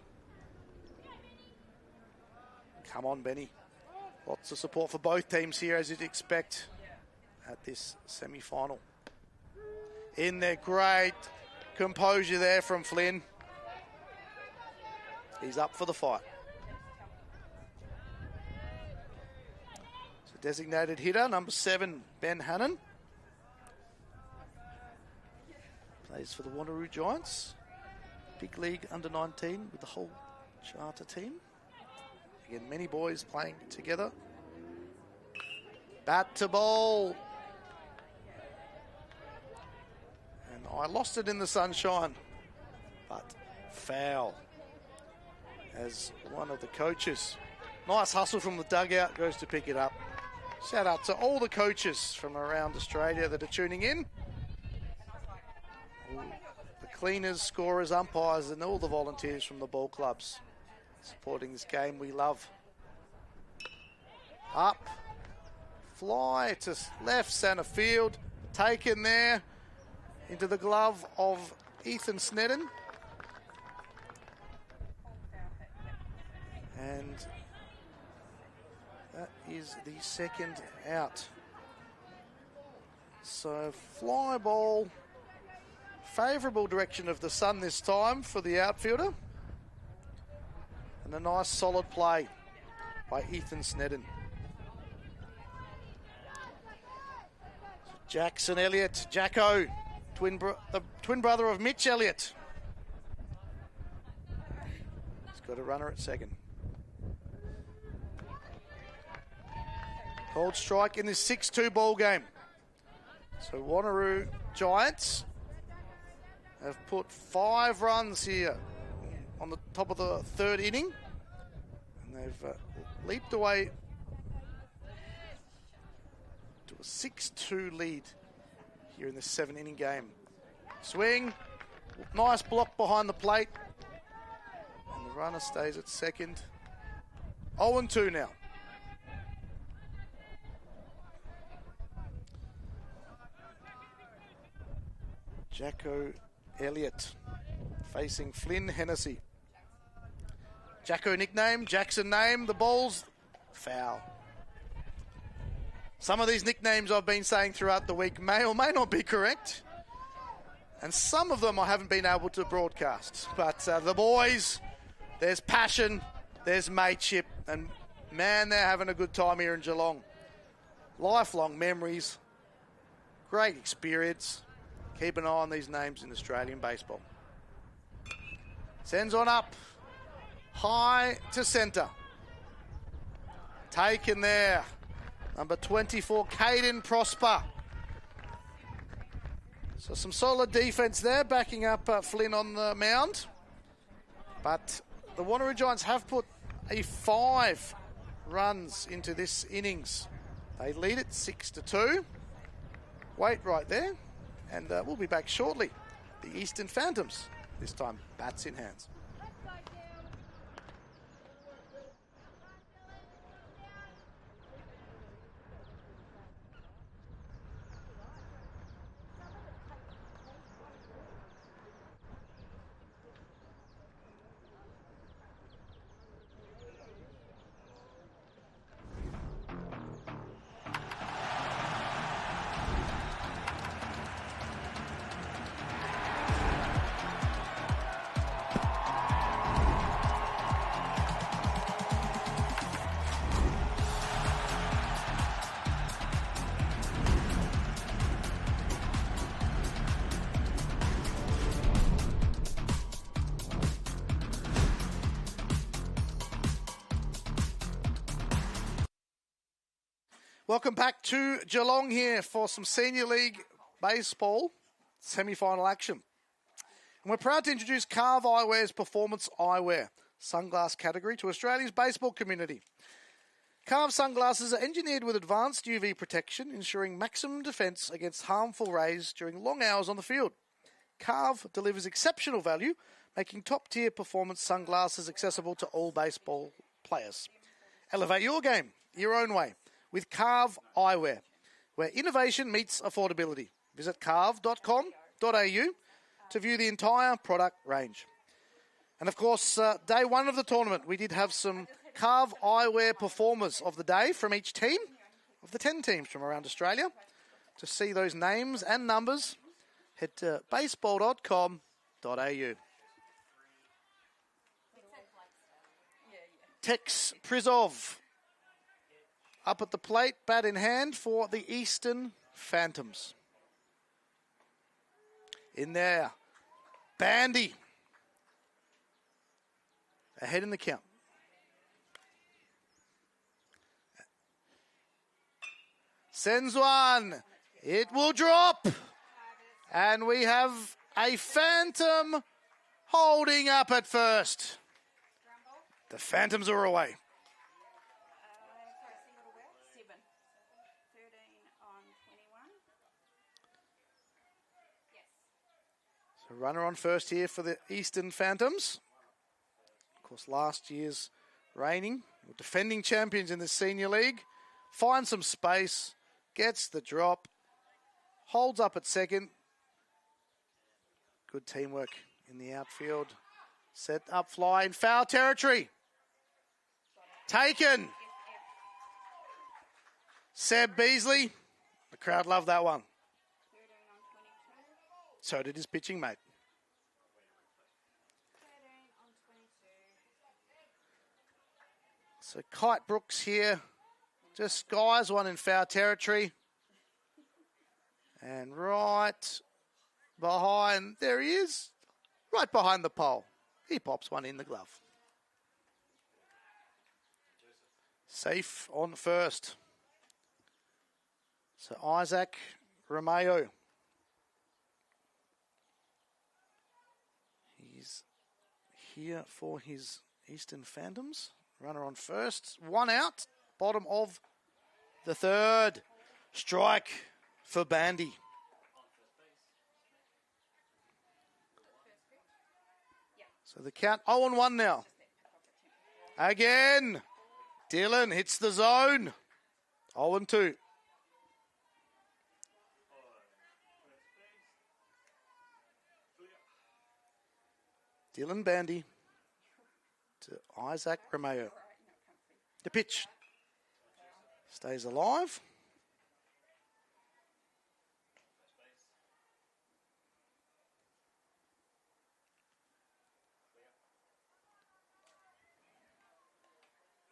Come on, Benny. Lots of support for both teams here, as you'd expect at this semi-final. In there, great composure there from Flynn. He's up for the fight. So designated hitter, number 7, Ben Hannon. Plays for the Wanneroo Giants. big league under 19 with the whole charter team. Again, many boys playing together. Bat to ball. And I lost it in the sunshine, but foul. As one of the coaches, nice hustle from the dugout, goes to pick it up. Shout out to all the coaches from around Australia that are tuning in. All the cleaners, scorers, umpires, and all the volunteers from the ball clubs supporting this game we love. Up, fly to left centre field, taken there into the glove of Ethan Snedden. And that is the second out. So fly ball, favourable direction of the sun this time for the outfielder. And a nice solid play by Ethan Snedden. Jackson Elliott, Jacko, the twin brother of Mitch Elliott. He's got a runner at second. Called strike in this 6-2 ball game. So Wanneroo Giants have put 5 runs here on the top of the third inning. And they've leaped away to a 6-2 lead here in this 7-inning game. Swing, nice block behind the plate. And the runner stays at second. 0-2 now. Jacko Elliott facing Flynn Hennessy. Jacko nickname, Jackson name, the ball's foul. Some of these nicknames I've been saying throughout the week may or may not be correct. And some of them I haven't been able to broadcast. But the boys, there's passion, there's mateship, and man, they're having a good time here in Geelong. Lifelong memories, great experience. Keep an eye on these names in Australian baseball. Sends on up. High to centre. Taken there. Number 24, Caden Prosper. So some solid defence there, backing up Flynn on the mound. But the Wanneroo Giants have put 5 runs into this innings. They lead it 6-2. Wait right there. And we'll be back shortly. The Eastern Phantoms, this time bats in hands. Welcome back to Geelong here for some Senior League Baseball semi-final action. And we're proud to introduce Carve Eyewear's Performance Eyewear sunglass category to Australia's baseball community. Carve sunglasses are engineered with advanced UV protection, ensuring maximum defence against harmful rays during long hours on the field. Carve delivers exceptional value, making top-tier performance sunglasses accessible to all baseball players. Elevate your game your own way with Carve Eyewear, where innovation meets affordability. Visit carve.com.au to view the entire product range. And of course, day one of the tournament, we did have some Carve Eyewear performers of the day from each team, of the 10 teams from around Australia. To see those names and numbers, head to baseball.com.au. Tex Prizov up at the plate, bat in hand for the Eastern Phantoms. In there, Bandy ahead in the count. Sends one. It will drop. And we have a Phantom holding up at first. The Phantoms are away. So runner on first here for the Eastern Phantoms. Of course, last year's reigning, defending champions in the senior league. Finds some space, gets the drop, holds up at second. Good teamwork in the outfield. Set up fly in foul territory. Taken. Seb Beasley. The crowd loved that one. So did his pitching mate. So Kite Brooks here just skies one in foul territory. And right behind, there he is, right behind the pole. He pops one in the glove. Safe on first. So Isaac Romeo. He's here for his Eastern Phantoms. Runner on first. One out. Bottom of the third. Strike for Bandy. So the count 0-1 now. Again. Dylan hits the zone. 0-2. Dylan Bandy to Isaac Romeo. The pitch. Stays alive.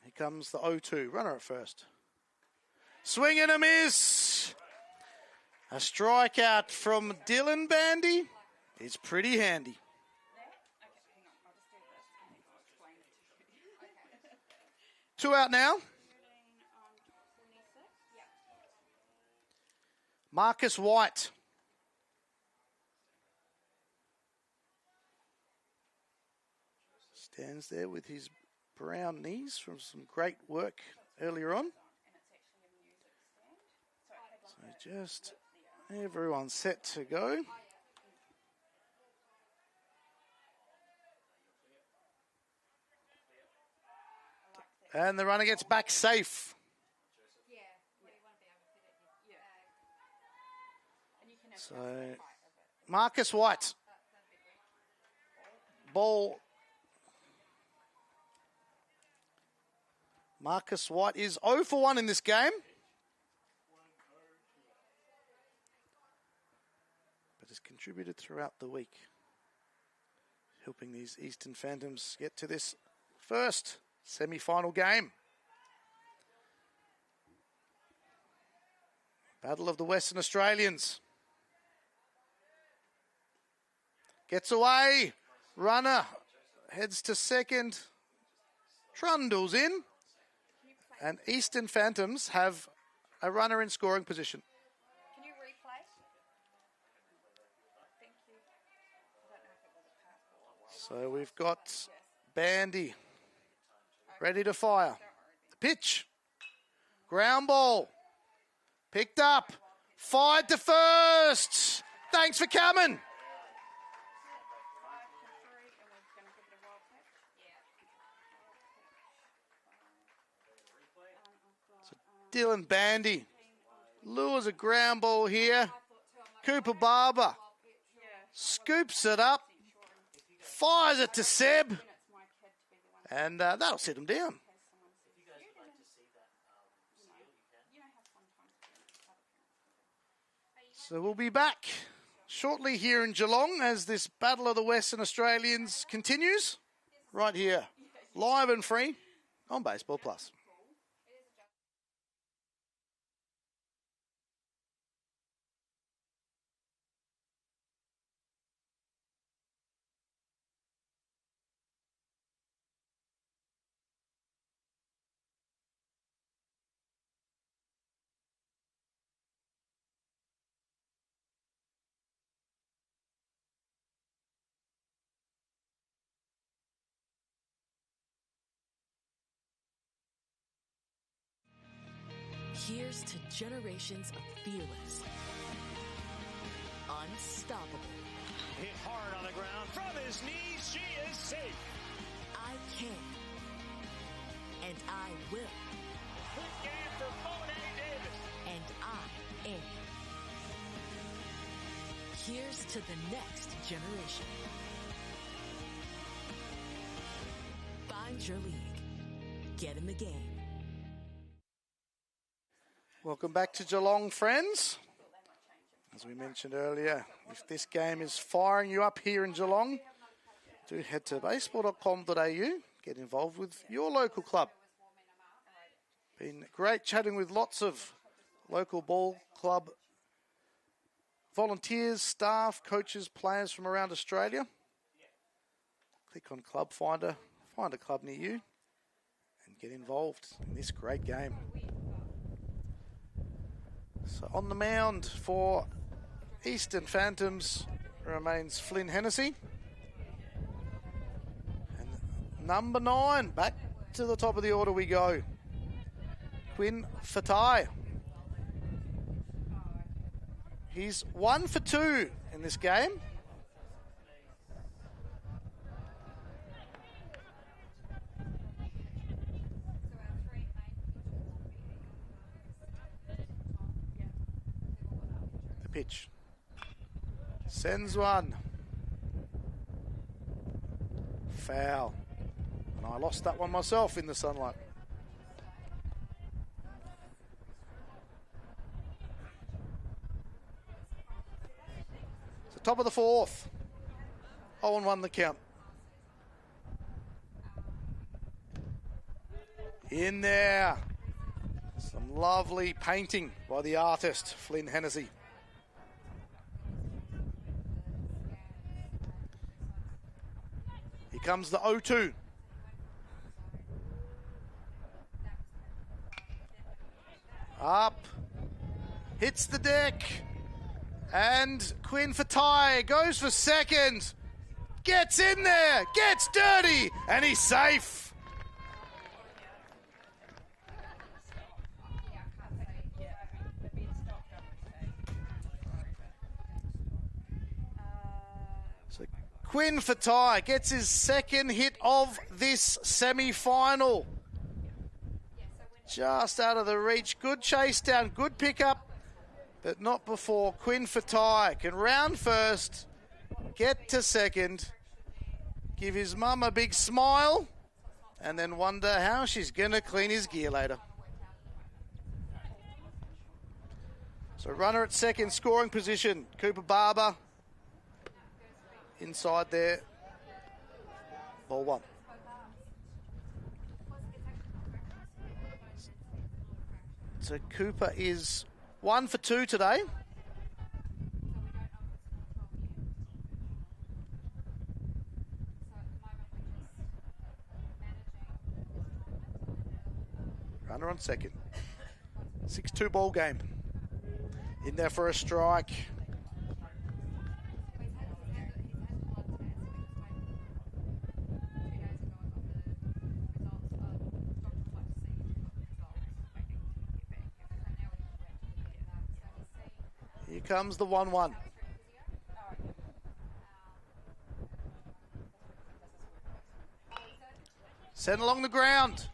Here comes the 0-2. Runner at first. Swing and a miss. A strikeout from Dylan Bandy is pretty handy. Two out now. Marcus White. Stands there with his brown knees from some great work earlier on. So just everyone set to go. And the runner gets back safe. So, Marcus White. Ball. Marcus White is 0 for 1 in this game. But has contributed throughout the week. Helping these Eastern Phantoms get to this first semi-final game. Battle of the Western Australians. Gets away. Runner heads to second. Trundles in. And Eastern Phantoms have a runner in scoring position. Can you replay? Thank you. So we've got Bandy ready to fire. The pitch. Ground ball. Picked up. Fired to first. Thanks for coming. So Dylan Bandy lures a ground ball here. Cooper Barber scoops it up. Fires it to Seb. And that'll sit him down. So we'll be back shortly here in Geelong as this Battle of the Western Australians continues. Right here, live and free on Baseball Plus. Here's to generations of fearless, unstoppable. Hit hard on the ground from his knees. She is safe. I can, and I will. Quick game for Monet Davis. And I am. Here's to the next generation. Find your league. Get in the game. Welcome back to Geelong, friends. As we mentioned earlier, if this game is firing you up here in Geelong, do head to baseball.com.au, get involved with your local club. Been great chatting with lots of local ball club volunteers, staff, coaches, players from around Australia. Click on Club Finder, find a club near you, and get involved in this great game. So on the mound for Eastern Phantoms remains Flynn Hennessy. And number 9, back to the top of the order we go. Quinn Fatai. He's 1 for 2 in this game. The pitch. Sends one. Foul. And I lost that one myself in the sunlight. So top of the 4th. 0-1 the count. In there. Some lovely painting by the artist, Flynn Hennessy. Here comes the 0-2. Up. Hits the deck. And Quinn Fatai goes for second. Gets in there. Gets dirty. And he's safe. So Quinn Fatai gets his second hit of this semi-final. Just out of the reach. Good chase down. Good pickup. But not before Quinn Fatai can round first, get to second, give his mum a big smile, and then wonder how she's going to clean his gear later. So runner at second, scoring position. Cooper Barber inside there. Ball 1. So Cooper is 1 for 2 today. Runner on second. 6-2 ball game. In there for a strike. Here comes the 1-1. Sent along the ground.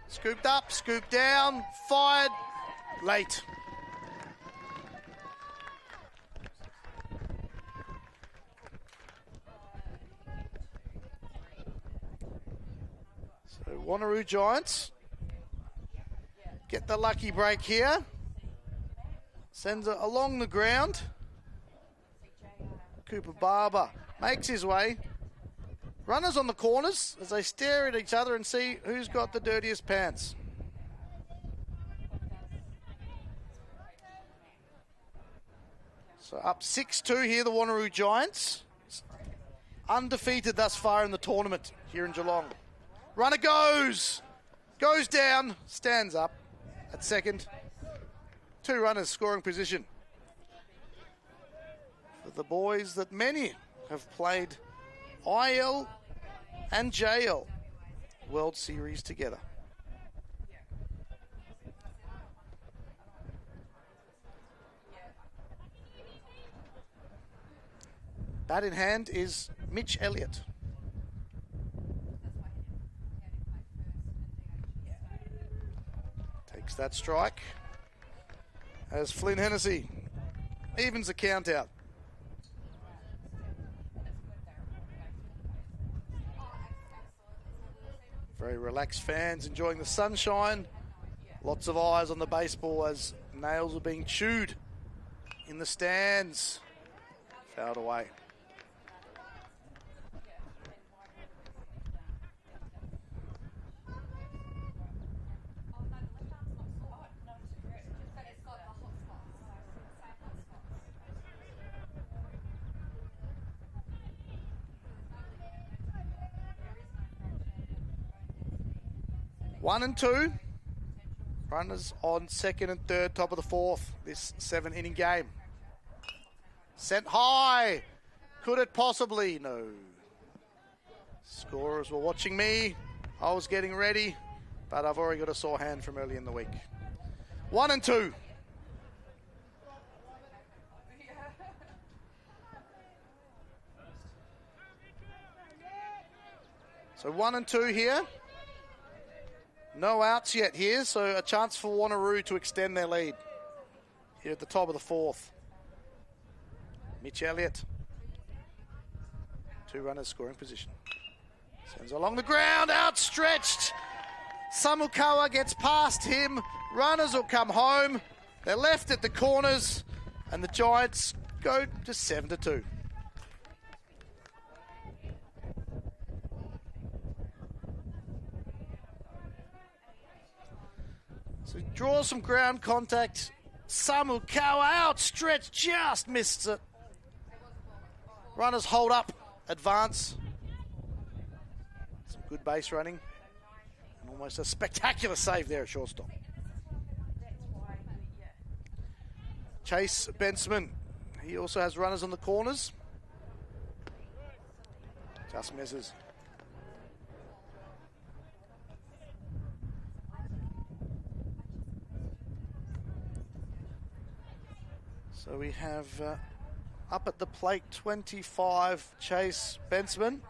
Scooped up, scooped down, fired, late. So Wanneroo Giants get the lucky break here. Sends it along the ground. Cooper Barber makes his way. Runners on the corners as they stare at each other and see who's got the dirtiest pants. So up 6-2 here, the Wanneroo Giants. Undefeated thus far in the tournament here in Geelong. Runner goes down, stands up at second. 2 runners scoring position for the boys that many have played IL and JL World Series together. Bat in hand is Mitch Elliott. Takes that strike as Flynn Hennessy evens the count out. Very relaxed fans enjoying the sunshine. Lots of eyes on the baseball as nails are being chewed in the stands. Fouled away. One and two. Runners on second and third, top of the fourth. This 7-inning game. Sent high. Could it possibly? No. Scorers were watching me. I was getting ready, but I've already got a sore hand from early in the week. 1 and 2. So 1 and 2 here. No outs yet here, so a chance for Wanneroo to extend their lead here at the top of the fourth. Mitch Elliott. 2 runners scoring position. Sends along the ground, outstretched. Samukawa gets past him. Runners will come home. They're left at the corners, and the Giants go to 7-2. So draws some ground contact. Samukawa outstretched, just missed it. Runners hold up, advance. Some good base running. And almost a spectacular save there at shortstop. Chase Bensman. He also has runners on the corners. Just misses. So we have up at the plate 25, Chase Bensman.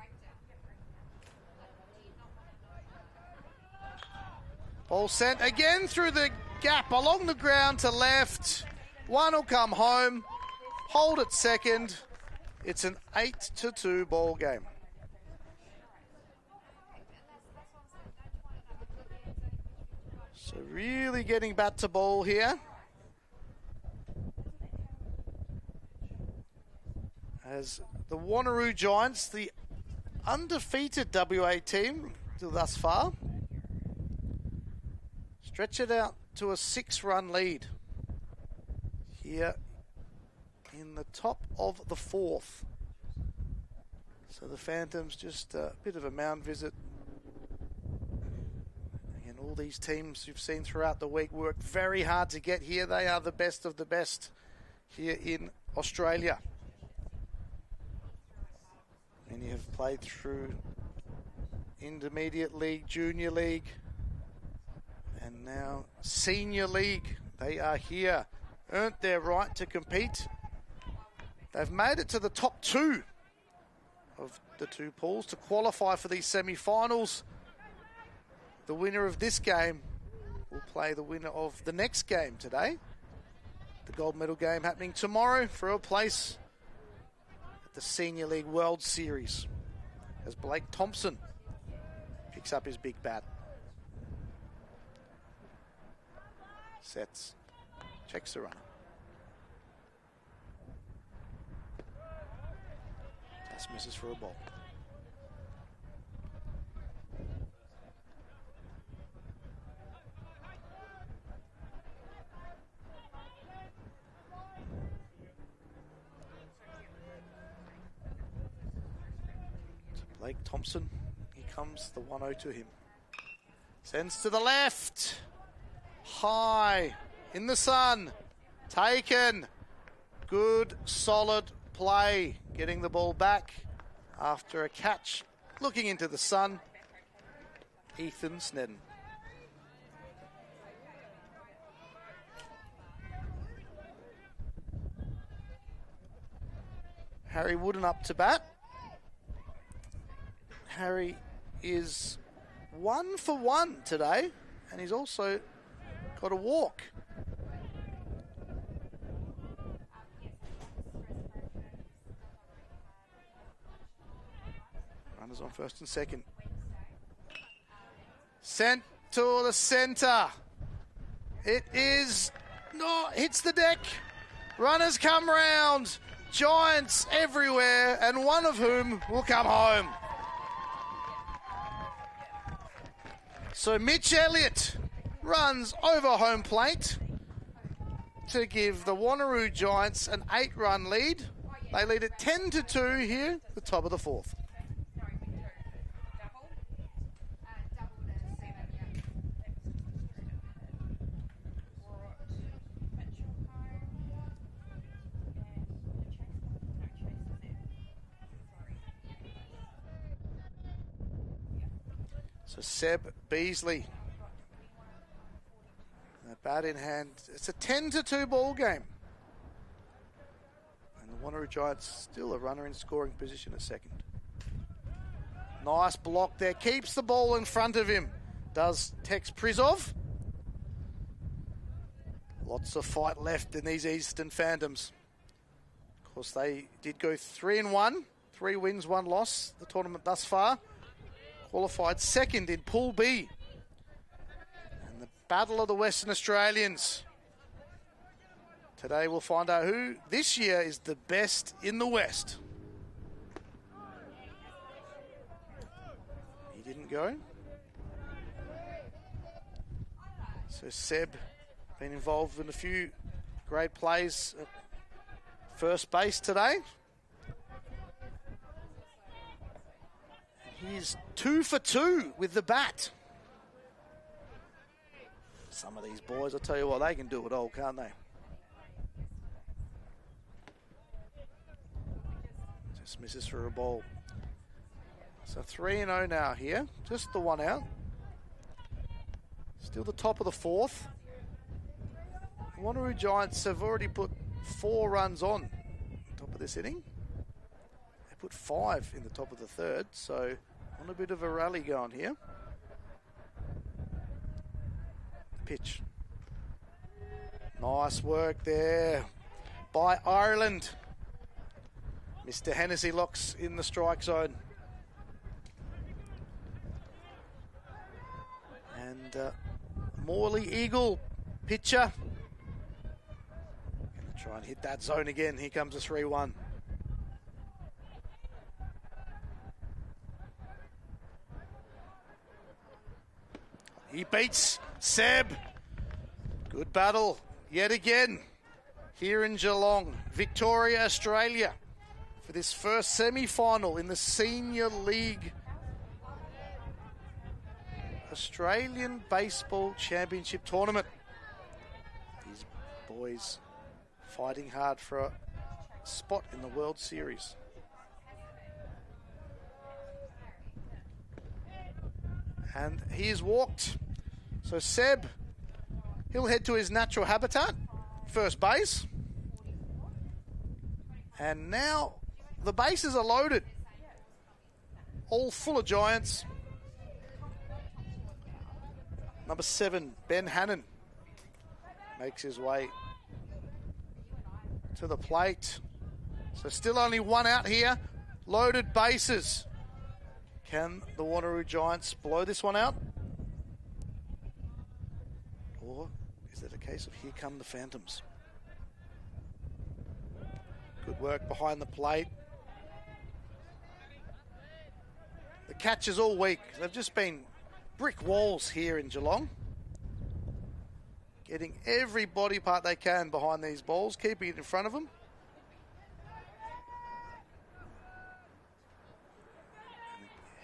Ball sent again through the gap along the ground to left. One will come home. Hold at second. It's an 8-2 ball game. So really getting bat to ball here. As the Wanneroo Giants, the undefeated WA team till thus far, stretch it out to a 6-run lead here in the top of the fourth. So the Phantoms just a bit of a mound visit. Again, all these teams you've seen throughout the week worked very hard to get here. They are the best of the best here in Australia. Many have played through Intermediate League, Junior League, and now Senior League. They are here, earned their right to compete. They've made it to the top 2 of the 2 pools to qualify for these semi-finals. The winner of this game will play the winner of the next game today. The gold medal game happening tomorrow for a place the Senior League World Series as Blake Thompson picks up his big bat. Sets, checks the runner. Just misses for a ball. Blake Thompson, here comes the 1-0 to him. Sends to the left. High in the sun. Taken. Good, solid play. Getting the ball back after a catch. Looking into the sun. Ethan Snedden. Harry Wooden up to bat. Harry is 1 for 1 today, and he's also got a walk. Runners on first and second. Sent to the centre. It is, no, hits the deck. Runners come round. Giants everywhere, and one of whom will come home. So Mitch Elliott runs over home plate to give the Wanneroo Giants an 8-run lead. They lead at 10-2 here at the top of the fourth. So Seb Beasley, that bat in hand. It's a 10-2 ball game. And the Wanneroo Giants still a runner in scoring position at second. Nice block there. Keeps the ball in front of him. Does Tex Prizov. Lots of fight left in these Eastern Phantoms. Of course, they did go 3-1. 3 wins, 1 loss, the tournament thus far. Qualified second in Pool B. And the battle of the Western Australians. Today we'll find out who this year is the best in the West. He didn't go. So Seb been involved in a few great plays at first base today. He's 2 for 2 with the bat. Some of these boys, I'll tell you what, they can do it all, can't they? Just misses for a ball. So 3-0 now here. Just the one out. Still the top of the fourth. The Wanneroo Giants have already put 4 runs on top of this inning. They put 5 in the top of the third, so on a bit of a rally going here. Pitch. Nice work there by Ireland. Mr. Hennessy locks in the strike zone. And Morley Eagle, pitcher. Gonna try and hit that zone again. Here comes a 3-1. He beats Seb. Good battle yet again here in Geelong, Victoria, Australia, for this first semi-final in the Senior League Australian Baseball Championship Tournament. These boys fighting hard for a spot in the World Series. And he is walked. So Seb, he'll head to his natural habitat, first base. And now the bases are loaded. All full of Giants. Number 7, Ben Hannon, makes his way to the plate. So still only 1 out here. Loaded bases. Can the Wanneroo Giants blow this one out? Or is it a case of here come the Phantoms? Good work behind the plate. The catches all week. They've just been brick walls here in Geelong. Getting every body part they can behind these balls, keeping it in front of them.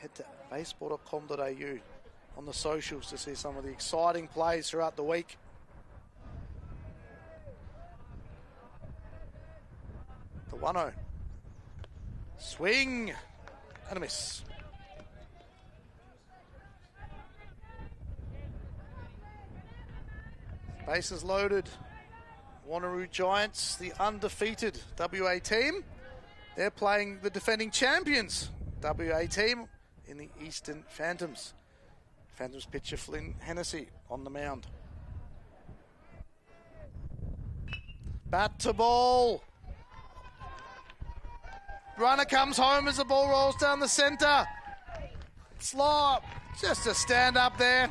Head to baseball.com.au on the socials to see some of the exciting plays throughout the week. The 1-0. Swing and a miss. Bases loaded. Wanneroo Giants, the undefeated WA team, They're playing the defending champions, WA team, in the Eastern Phantoms. Phantoms pitcher Flynn Hennessy on the mound. Bat to ball. Runner comes home as the ball rolls down the centre. Slop, just a stand up there.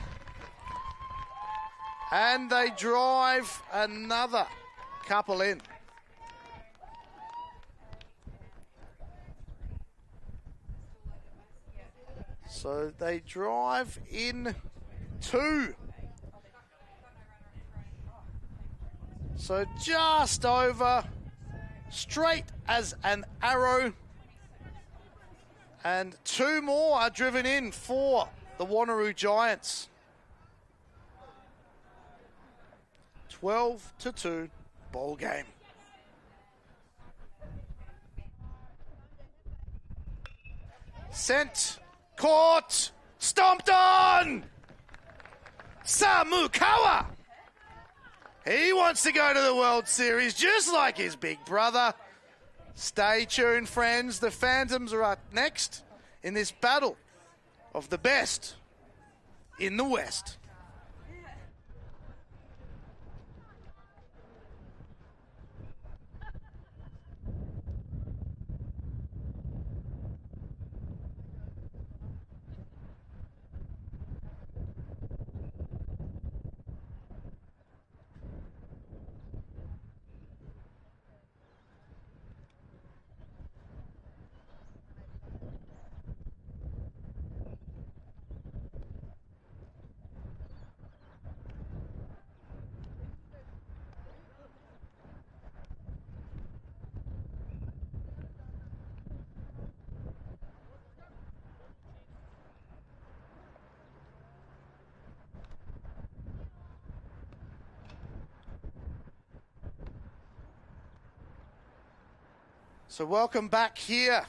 And they drive another couple in. So they drive in 2. So just over, straight as an arrow. And 2 more are driven in for the Wanneroo Giants. 12-2 ball game. Sent, caught, stomped on! Samukawa! He wants to go to the World Series just like his big brother. Stay tuned, friends. The Phantoms are up next in this battle of the best in the West. So welcome back here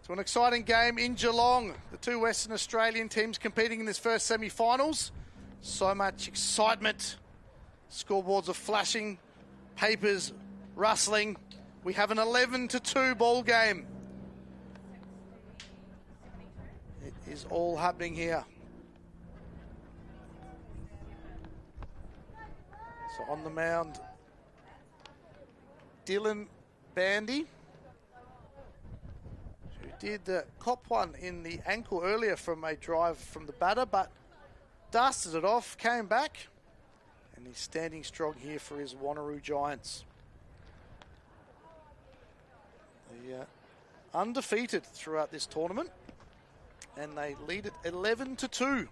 to an exciting game in Geelong. The 2 Western Australian teams competing in this first semi-finals. So much excitement. Scoreboards are flashing, papers rustling. We have an 11-2 ball game. It is all happening here. So on the mound, Dylan Bandy, did cop one in the ankle earlier from a drive from the batter, but dusted it off, came back, and he's standing strong here for his Wanneroo Giants. They undefeated throughout this tournament, and they lead it 11-2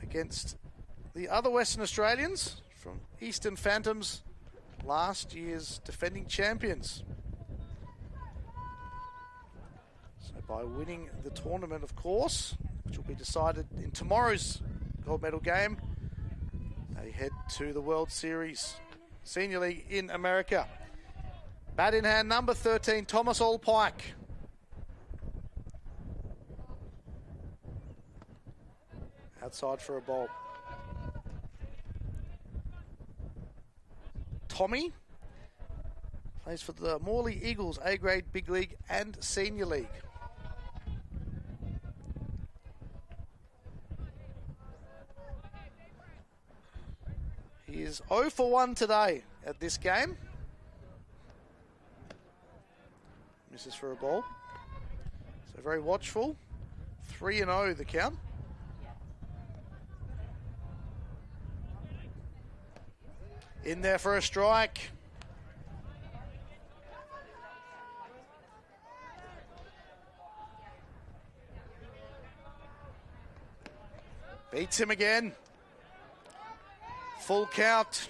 against the other Western Australians from Eastern Phantoms, last year's defending champions. By winning the tournament, of course, which will be decided in tomorrow's gold medal game, they head to the World Series Senior League in America. Bat in hand, number 13, Thomas Allpike. Outside for a ball. Tommy plays for the Morley Eagles, A-grade, Big League and Senior League. He is 0 for 1 today at this game. Misses for a ball. So very watchful. 3-0 the count. In there for a strike. Beats him again. Full count.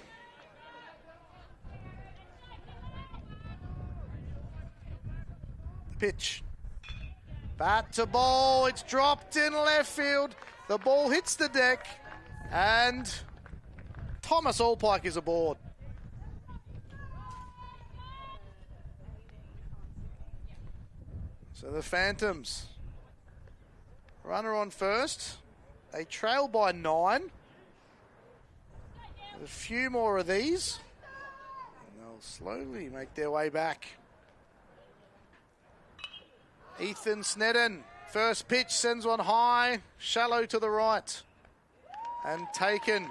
The pitch. Bat to ball. It's dropped in left field. The ball hits the deck. And Thomas Allpike is aboard. So the Phantoms. Runner on first. They trail by 9. A few more of these, and they'll slowly make their way back. Ethan Snedden, first pitch, sends one high, shallow to the right, and taken.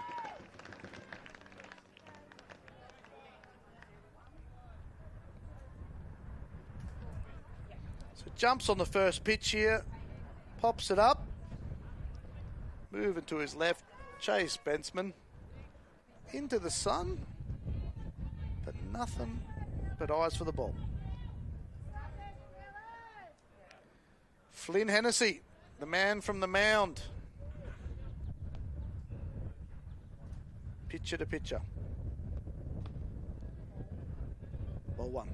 So jumps on the first pitch here, pops it up, moving to his left, Chase Bensman, into the sun, but nothing but eyes for the ball. Flynn Hennessy, the man from the mound. Pitcher to pitcher. Ball one.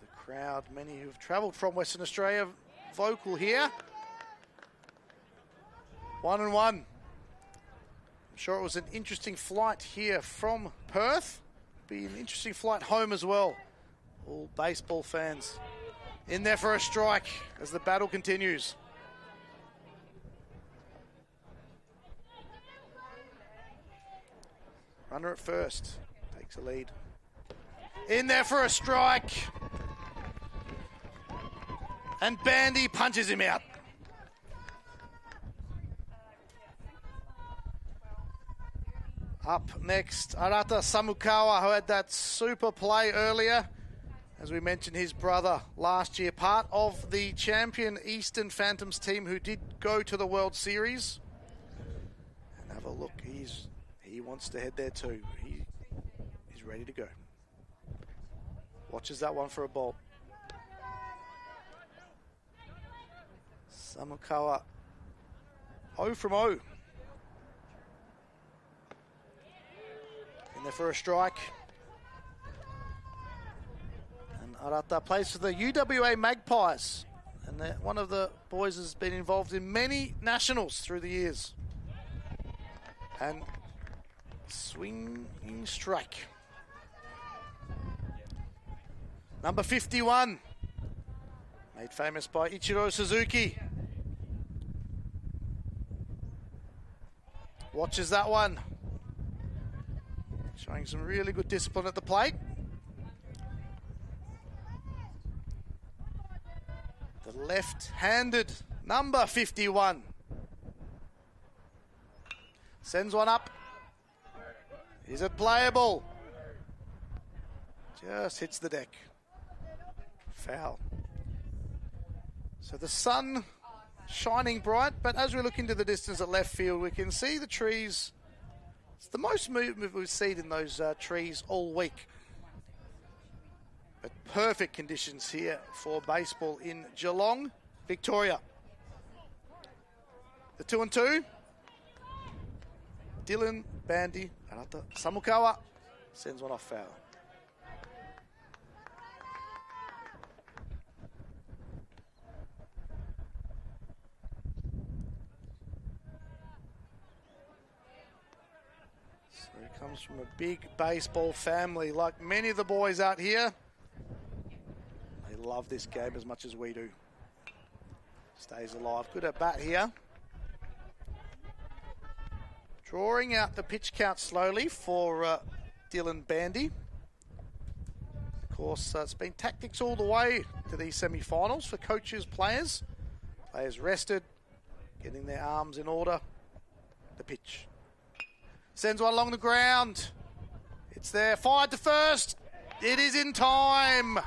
The crowd, many who've travelled from Western Australia, vocal here. 1-1. I'm sure it was an interesting flight here from Perth. Be an interesting flight home as well. All baseball fans in there for a strike as the battle continues. Runner at first, takes a lead. In there for a strike. And Bandy punches him out. Up next, Arata Samukawa, who had that super play earlier. As we mentioned, his brother last year, part of the champion Eastern Phantoms team who did go to the World Series. And have a look, he wants to head there too. He's ready to go. Watches that one for a ball. Samukawa, 0 from 0. In there for a strike. And Arata plays for the UWA Magpies. And one of the boys has been involved in many nationals through the years. And swinging strike. Number 51. Made famous by Ichiro Suzuki. Watches that one. Showing some really good discipline at the plate. The left-handed number 51. Sends one up. Is it playable? Just hits the deck. Foul. So the sun shining bright, but as we look into the distance at left field, we can see the trees. It's the most movement we've seen in those trees all week. But perfect conditions here for baseball in Geelong, Victoria. The 2-2. Dylan Bandy, Arata Samukawa sends one off foul. Comes from a big baseball family, like many of the boys out here. They love this game as much as we do. Stays alive. Good at bat here. Drawing out the pitch count slowly for Dylan Bandy. Of course, it's been tactics all the way to these semi-finals for coaches, players. Players rested, getting their arms in order. The pitch. Sends one along the ground. It's there. Fired to first. It is in time.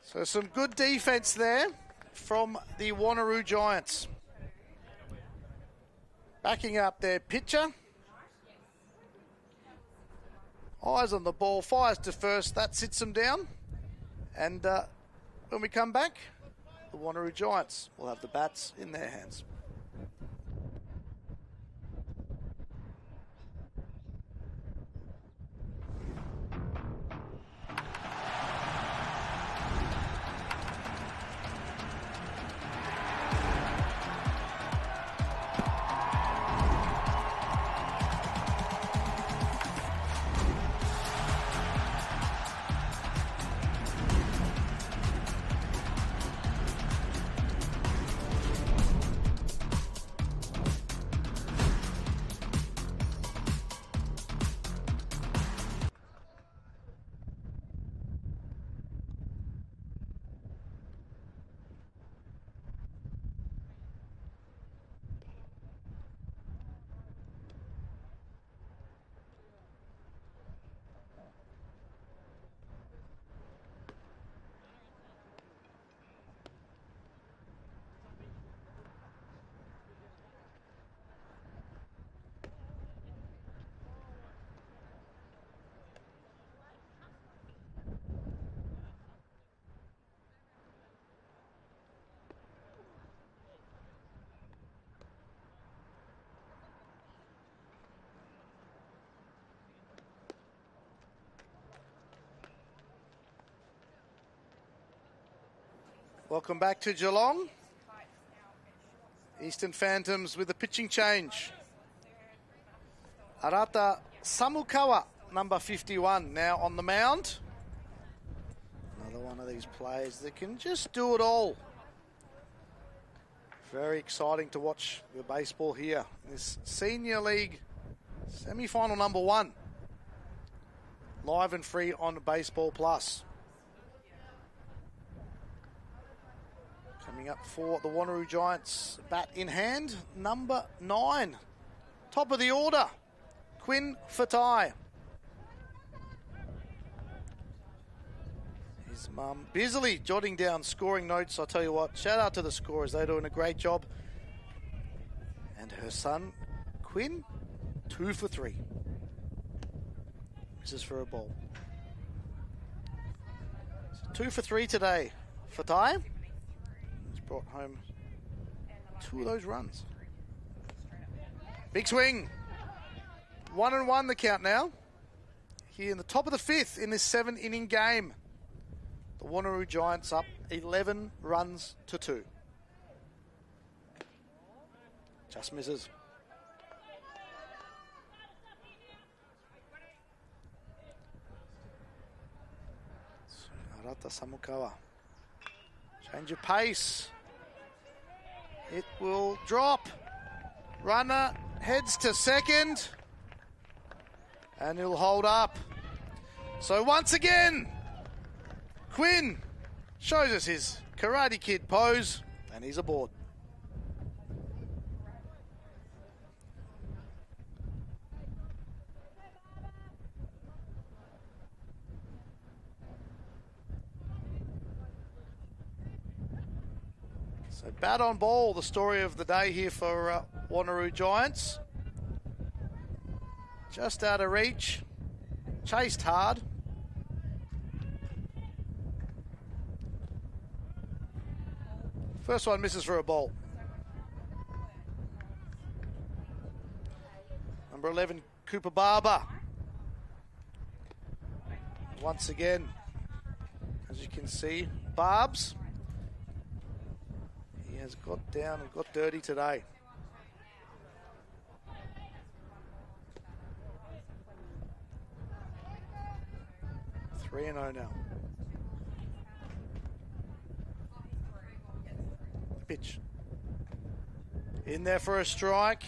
So some good defense there from the Wanneroo Giants. Backing up their pitcher. Eyes on the ball. Fires to first. That sits them down. And when we come back, the Wanneroo Giants will have the bats in their hands. Welcome back to Geelong. Eastern Phantoms with a pitching change. Arata Samukawa, number 51, now on the mound. Another one of these players that can just do it all. Very exciting to watch the baseball here in this Senior League semi-final number 1. Live and free on Baseball Plus. Coming up for the Wanneroo Giants, bat in hand, number 9. Top of the order, Quinn Fatai. His mum busily jotting down scoring notes. I'll tell you what, shout out to the scorers. They're doing a great job. And her son, Quinn, 2 for 3. Misses for a ball. 2 for 3 today. Fatai has brought home 2 of those runs. Big swing. 1-1 the count now. Here in the top of the 5th in this 7-inning game. The Wanneroo Giants up 11 runs to 2. Just misses. Arata Samukawa. Change of pace. It will drop. Runner heads to second. And he'll hold up. So once again, Quinn shows us his Karate Kid pose, and he's aboard. So bat on ball, the story of the day here for Wanneroo Giants. Just out of reach, chased hard. First one misses for a ball. Number 11, Cooper Barber. Once again, as you can see, Barbs. He has got down and got dirty today. Three 3-0 now. Pitch. In there for a strike.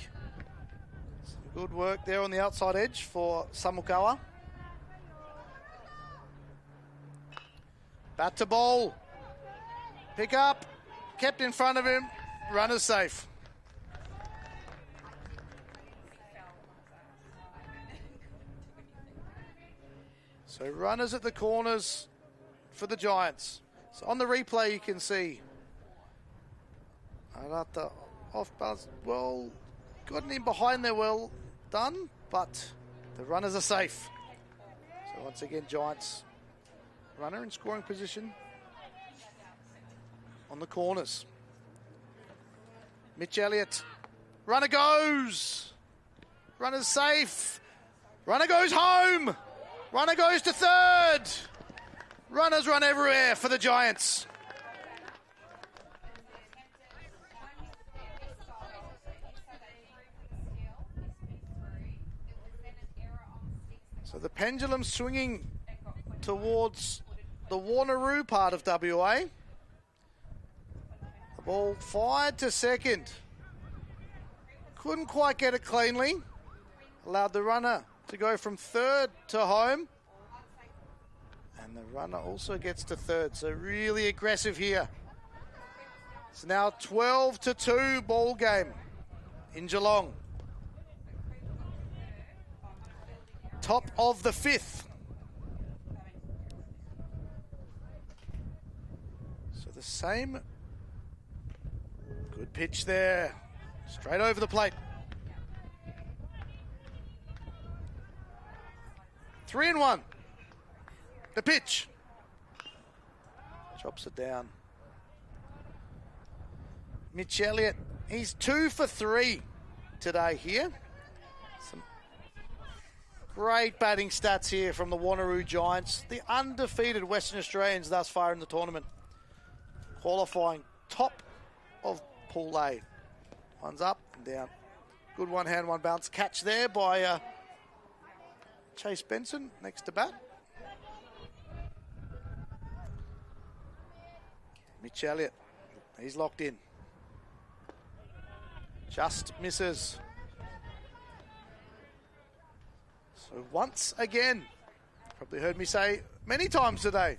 Some good work there on the outside edge for Samukawa. Bat to ball. Pick up. Kept in front of him. Runner safe. So runners at the corners for the Giants. So on the replay you can see Arata off balance. Well, gotten in behind there, well done, but the runners are safe. So once again, Giants runner in scoring position on the corners. Mitch Elliott. Runner goes. Runner's safe. Runner goes home. Runner goes to third. Runners run everywhere for the Giants. So the pendulum swinging towards the Wanneroo part of WA. The ball fired to second. Couldn't quite get it cleanly. Allowed the runner to go from third to home. And the runner also gets to third. So really aggressive here. It's now 12-2 ball game in Geelong. Top of the 5th. So the same. Good pitch there. Straight over the plate. 3-1. The pitch. Chops it down. Mitch Elliott, he's 2 for 3 today here. Some great batting stats here from the Wanneroo Giants, the undefeated Western Australians thus far in the tournament. qualifying top of Pool A. One's up and down. Good one hand, one bounce catch there by Chase Benson next to bat. Mitch Elliott, he's locked in. Just misses. So once again, probably heard me say many times today,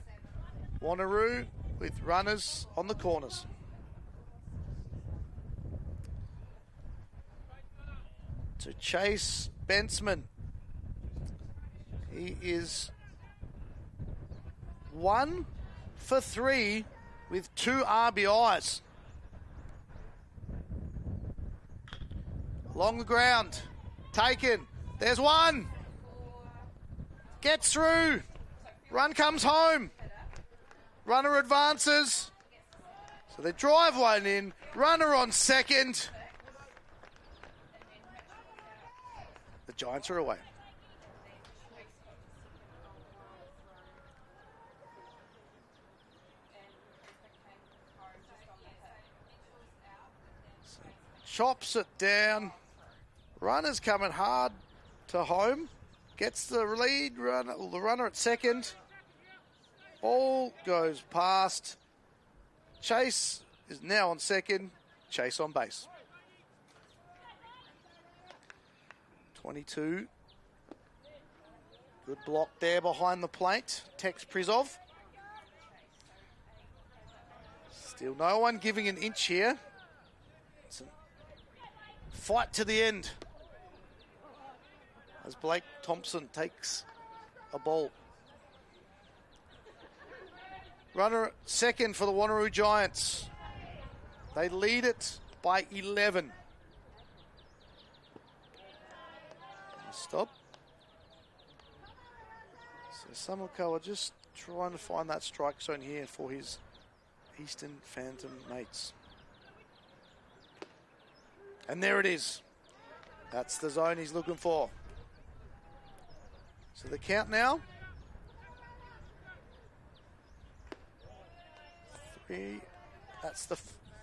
Wanneroo with runners on the corners. To Chase Benson. He is 1 for 3 with 2 RBIs. Along the ground. Taken. There's one. Gets through. Run comes home. Runner advances. So they drive one in. Runner on second. The Giants are away. So chops it down. Runner's coming hard to home. Gets the lead runner, the runner at second. Ball goes past. Chase is now on second. Chase on base. 22. Good block there behind the plate. Tex Prizov. Still no one giving an inch here. It's a fight to the end. As Blake Thompson takes a ball. Runner at second for the Wanneroo Giants. They lead it by 11. Stop. So Samukawa just trying to find that strike zone here for his Eastern Phantom mates. And there it is. That's the zone he's looking for. So the count now. 3. That's the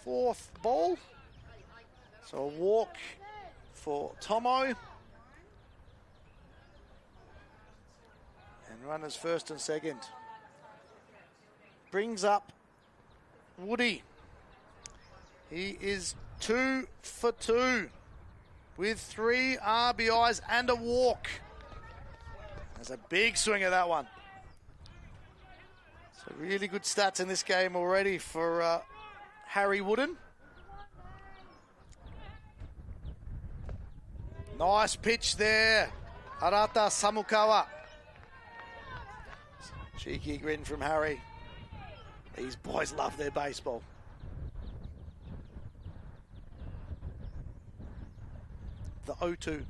4th ball. So a walk for Tomo. And runners first and second. Brings up Woody. He is 2 for 2 with 3 RBIs and a walk. There's a big swing of that one. So really good stats in this game already for Harry Wooden. Nice pitch there. Arata Samukawa. Cheeky grin from Harry. These boys love their baseball. The 0-2.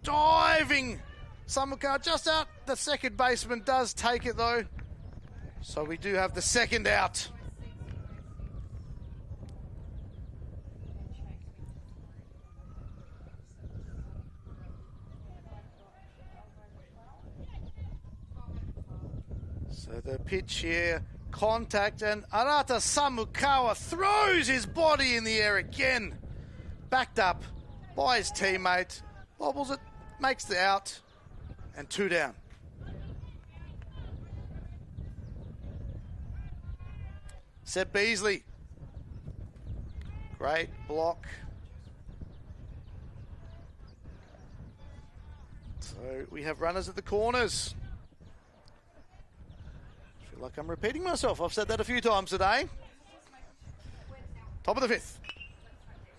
Diving! Samukawa just out. The second baseman does take it though. So we do have the second out. So the pitch here, contact, and Arata Samukawa throws his body in the air again. Backed up by his teammate. Wobbles it, makes the out, and 2 down. Seb Beasley. Great block. So we have runners at the corners. I feel like I'm repeating myself. I've said that a few times today. Top of the 5th.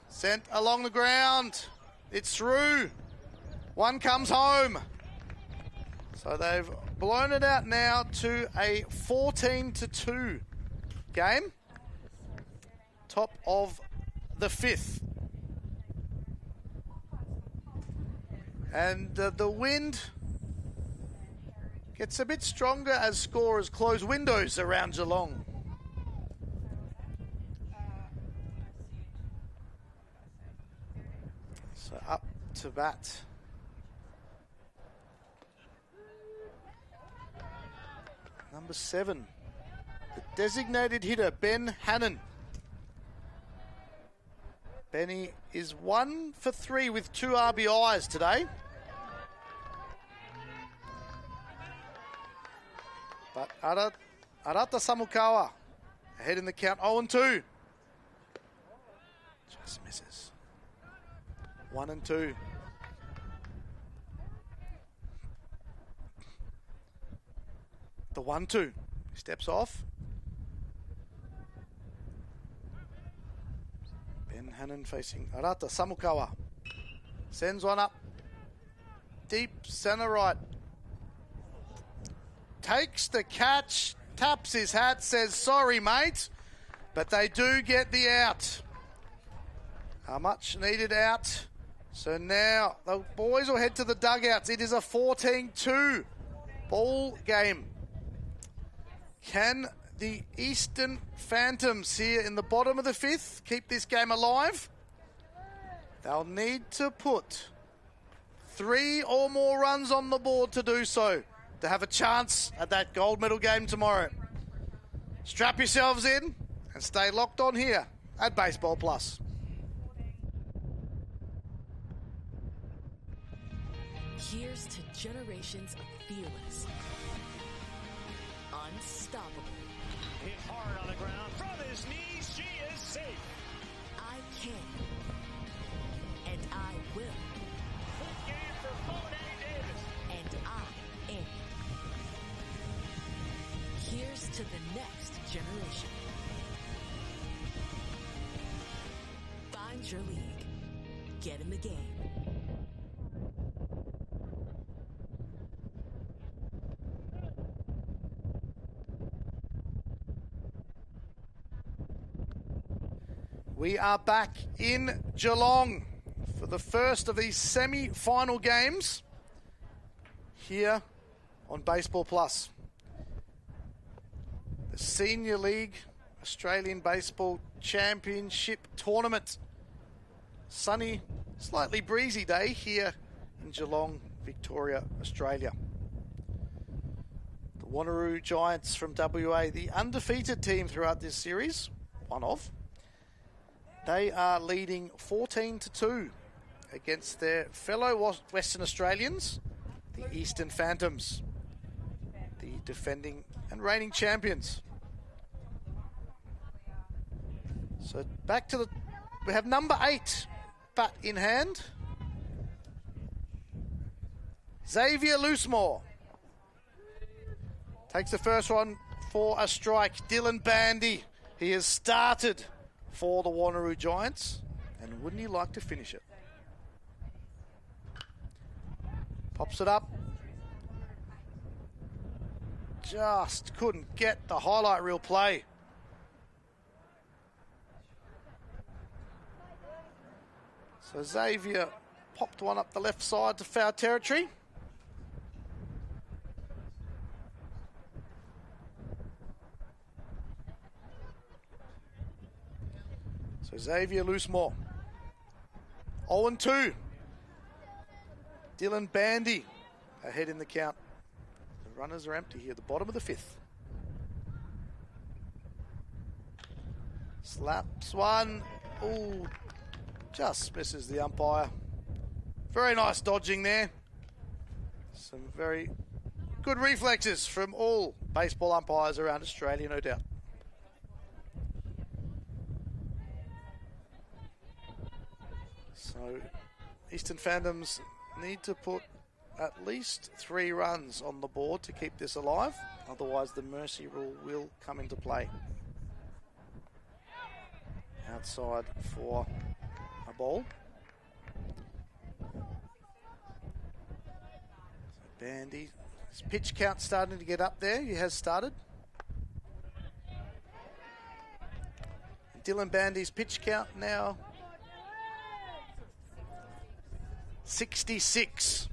Sent along the ground. It's through. One comes home. So they've blown it out now to a 14-2 game. Top of the 5th. And the wind gets a bit stronger as scorers close windows around Geelong. So up to bat. Number 7, the designated hitter, Ben Hannon. Benny is 1 for 3 with 2 RBIs today. But Arata Samukawa ahead in the count, 0-2. Just misses. 1-2. The 1-2. Steps off. Ben Hannon facing Arata Samukawa. Sends one up. Deep center right. Takes the catch. Taps his hat. Says, sorry, mate. But they do get the out. A much needed out. So now the boys will head to the dugouts. It is a 14-2 ball game. Can the Eastern Phantoms here in the bottom of the 5th keep this game alive? They'll need to put 3 or more runs on the board to do so, to have a chance at that gold medal game tomorrow. Strap yourselves in and stay locked on here at Baseball Plus. Here's to generations of fearless, unstoppable. Hit hard on the ground. From his knees, she is safe. I can. And I will. Good game for Monet Davis. And I am. Here's to the next generation. Find your league. Get in the game. We are back in Geelong for the first of these semi-final games here on Baseball Plus. The Senior League Australian Baseball Championship Tournament. Sunny, slightly breezy day here in Geelong, Victoria, Australia. The Wanneroo Giants from WA, the undefeated team throughout this series, one of. They are leading 14-2 against their fellow Western Australians, the Eastern Phantoms, the defending and reigning champions. So back to we have number 8 bat in hand. Xavier Loosemore takes the first one for a strike. Dylan Bandy, he has started for the Wanneroo Giants, and wouldn't he like to finish it? Pops it up. Just couldn't get the highlight reel play. So Xavier popped one up the left side to foul territory. So Xavier Loosemore. 0-2. Dylan Bandy ahead in the count. The runners are empty here, the bottom of the 5th. Slaps one. Ooh, just misses the umpire. Very nice dodging there. Some very good reflexes from all baseball umpires around Australia, no doubt. So Eastern Phantoms need to put at least 3 runs on the board to keep this alive. Otherwise, the mercy rule will come into play. Outside for a ball. So Bandy, his pitch count starting to get up there. He has started. Dylan Bandy's pitch count now 66.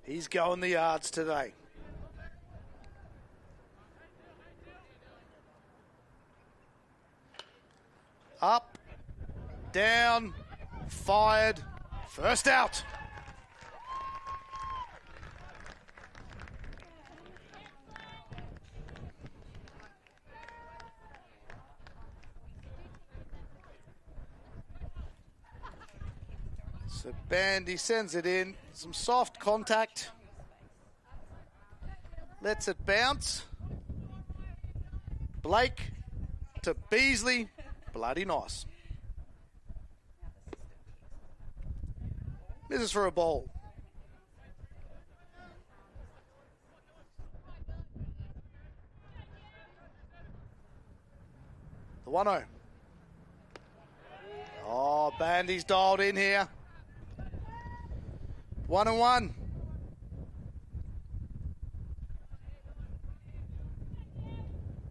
He's going the yards today. Up, down, fired, first out. So Bandy sends it in. Some soft contact. Lets it bounce. Blake to Beasley. Bloody nice. Misses for a ball. The 1-0. Oh, Bandy's dialed in here. 1-1.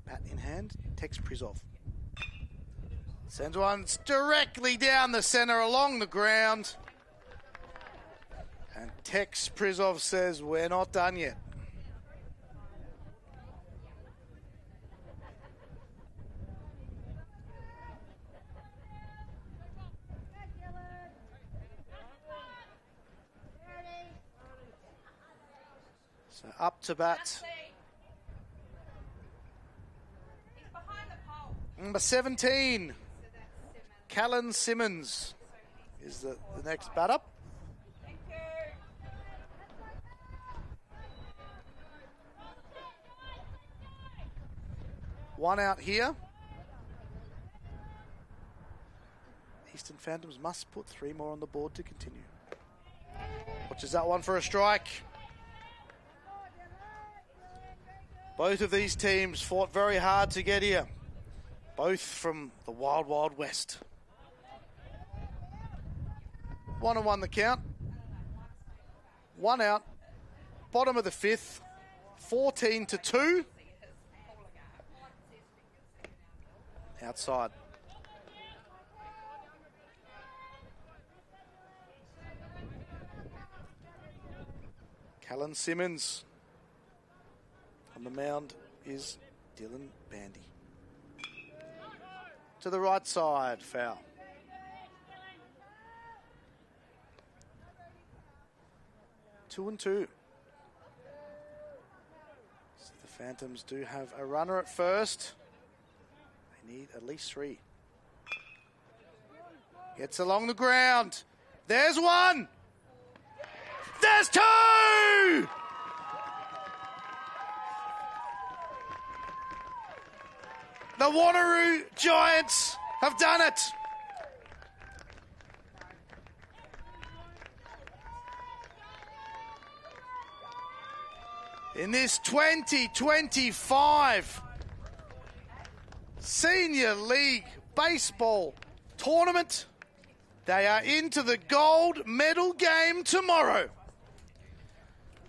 Bat in hand. Tex Prizov. Sends one directly down the centre along the ground. And Tex Prizov says, we're not done yet. So up to bat. Number 17, Callan Simmons is the next bat up. One out here. Eastern Phantoms must put 3 more on the board to continue. Watches that one for a strike. Both of these teams fought very hard to get here. Both from the Wild Wild West. 1-1 the count. 1 out. Bottom of the 5th. 14-2. Outside. Callan Simmons. On the mound is Dylan Bandy. To the right side, foul. Two and two. So the Phantoms do have a runner at first. They need at least 3. Gets along the ground. There's one. There's 2! The Wanneroo Giants have done it. In this 2025 Senior League Baseball Tournament, they are into the gold medal game tomorrow.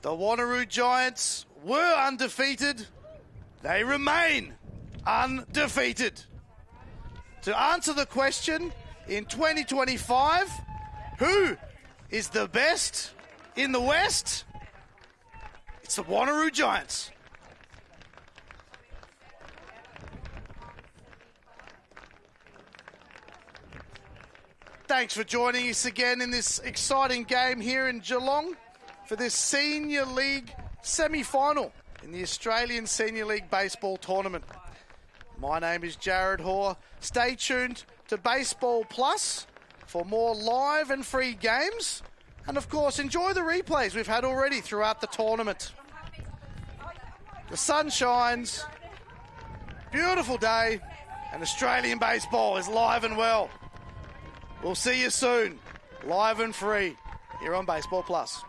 The Wanneroo Giants were undefeated. They remain undefeated. To answer the question, in 2025, who is the best in the West? It's the Wanneroo Giants. Thanks for joining us again in this exciting game here in Geelong for this Senior League semi-final in the Australian Senior League Baseball Tournament. My name is Jared Hoare. Stay tuned to Baseball Plus for more live and free games. And of course, enjoy the replays we've had already throughout the tournament. The sun shines, beautiful day, and Australian baseball is live and well. We'll see you soon, live and free, here on Baseball Plus.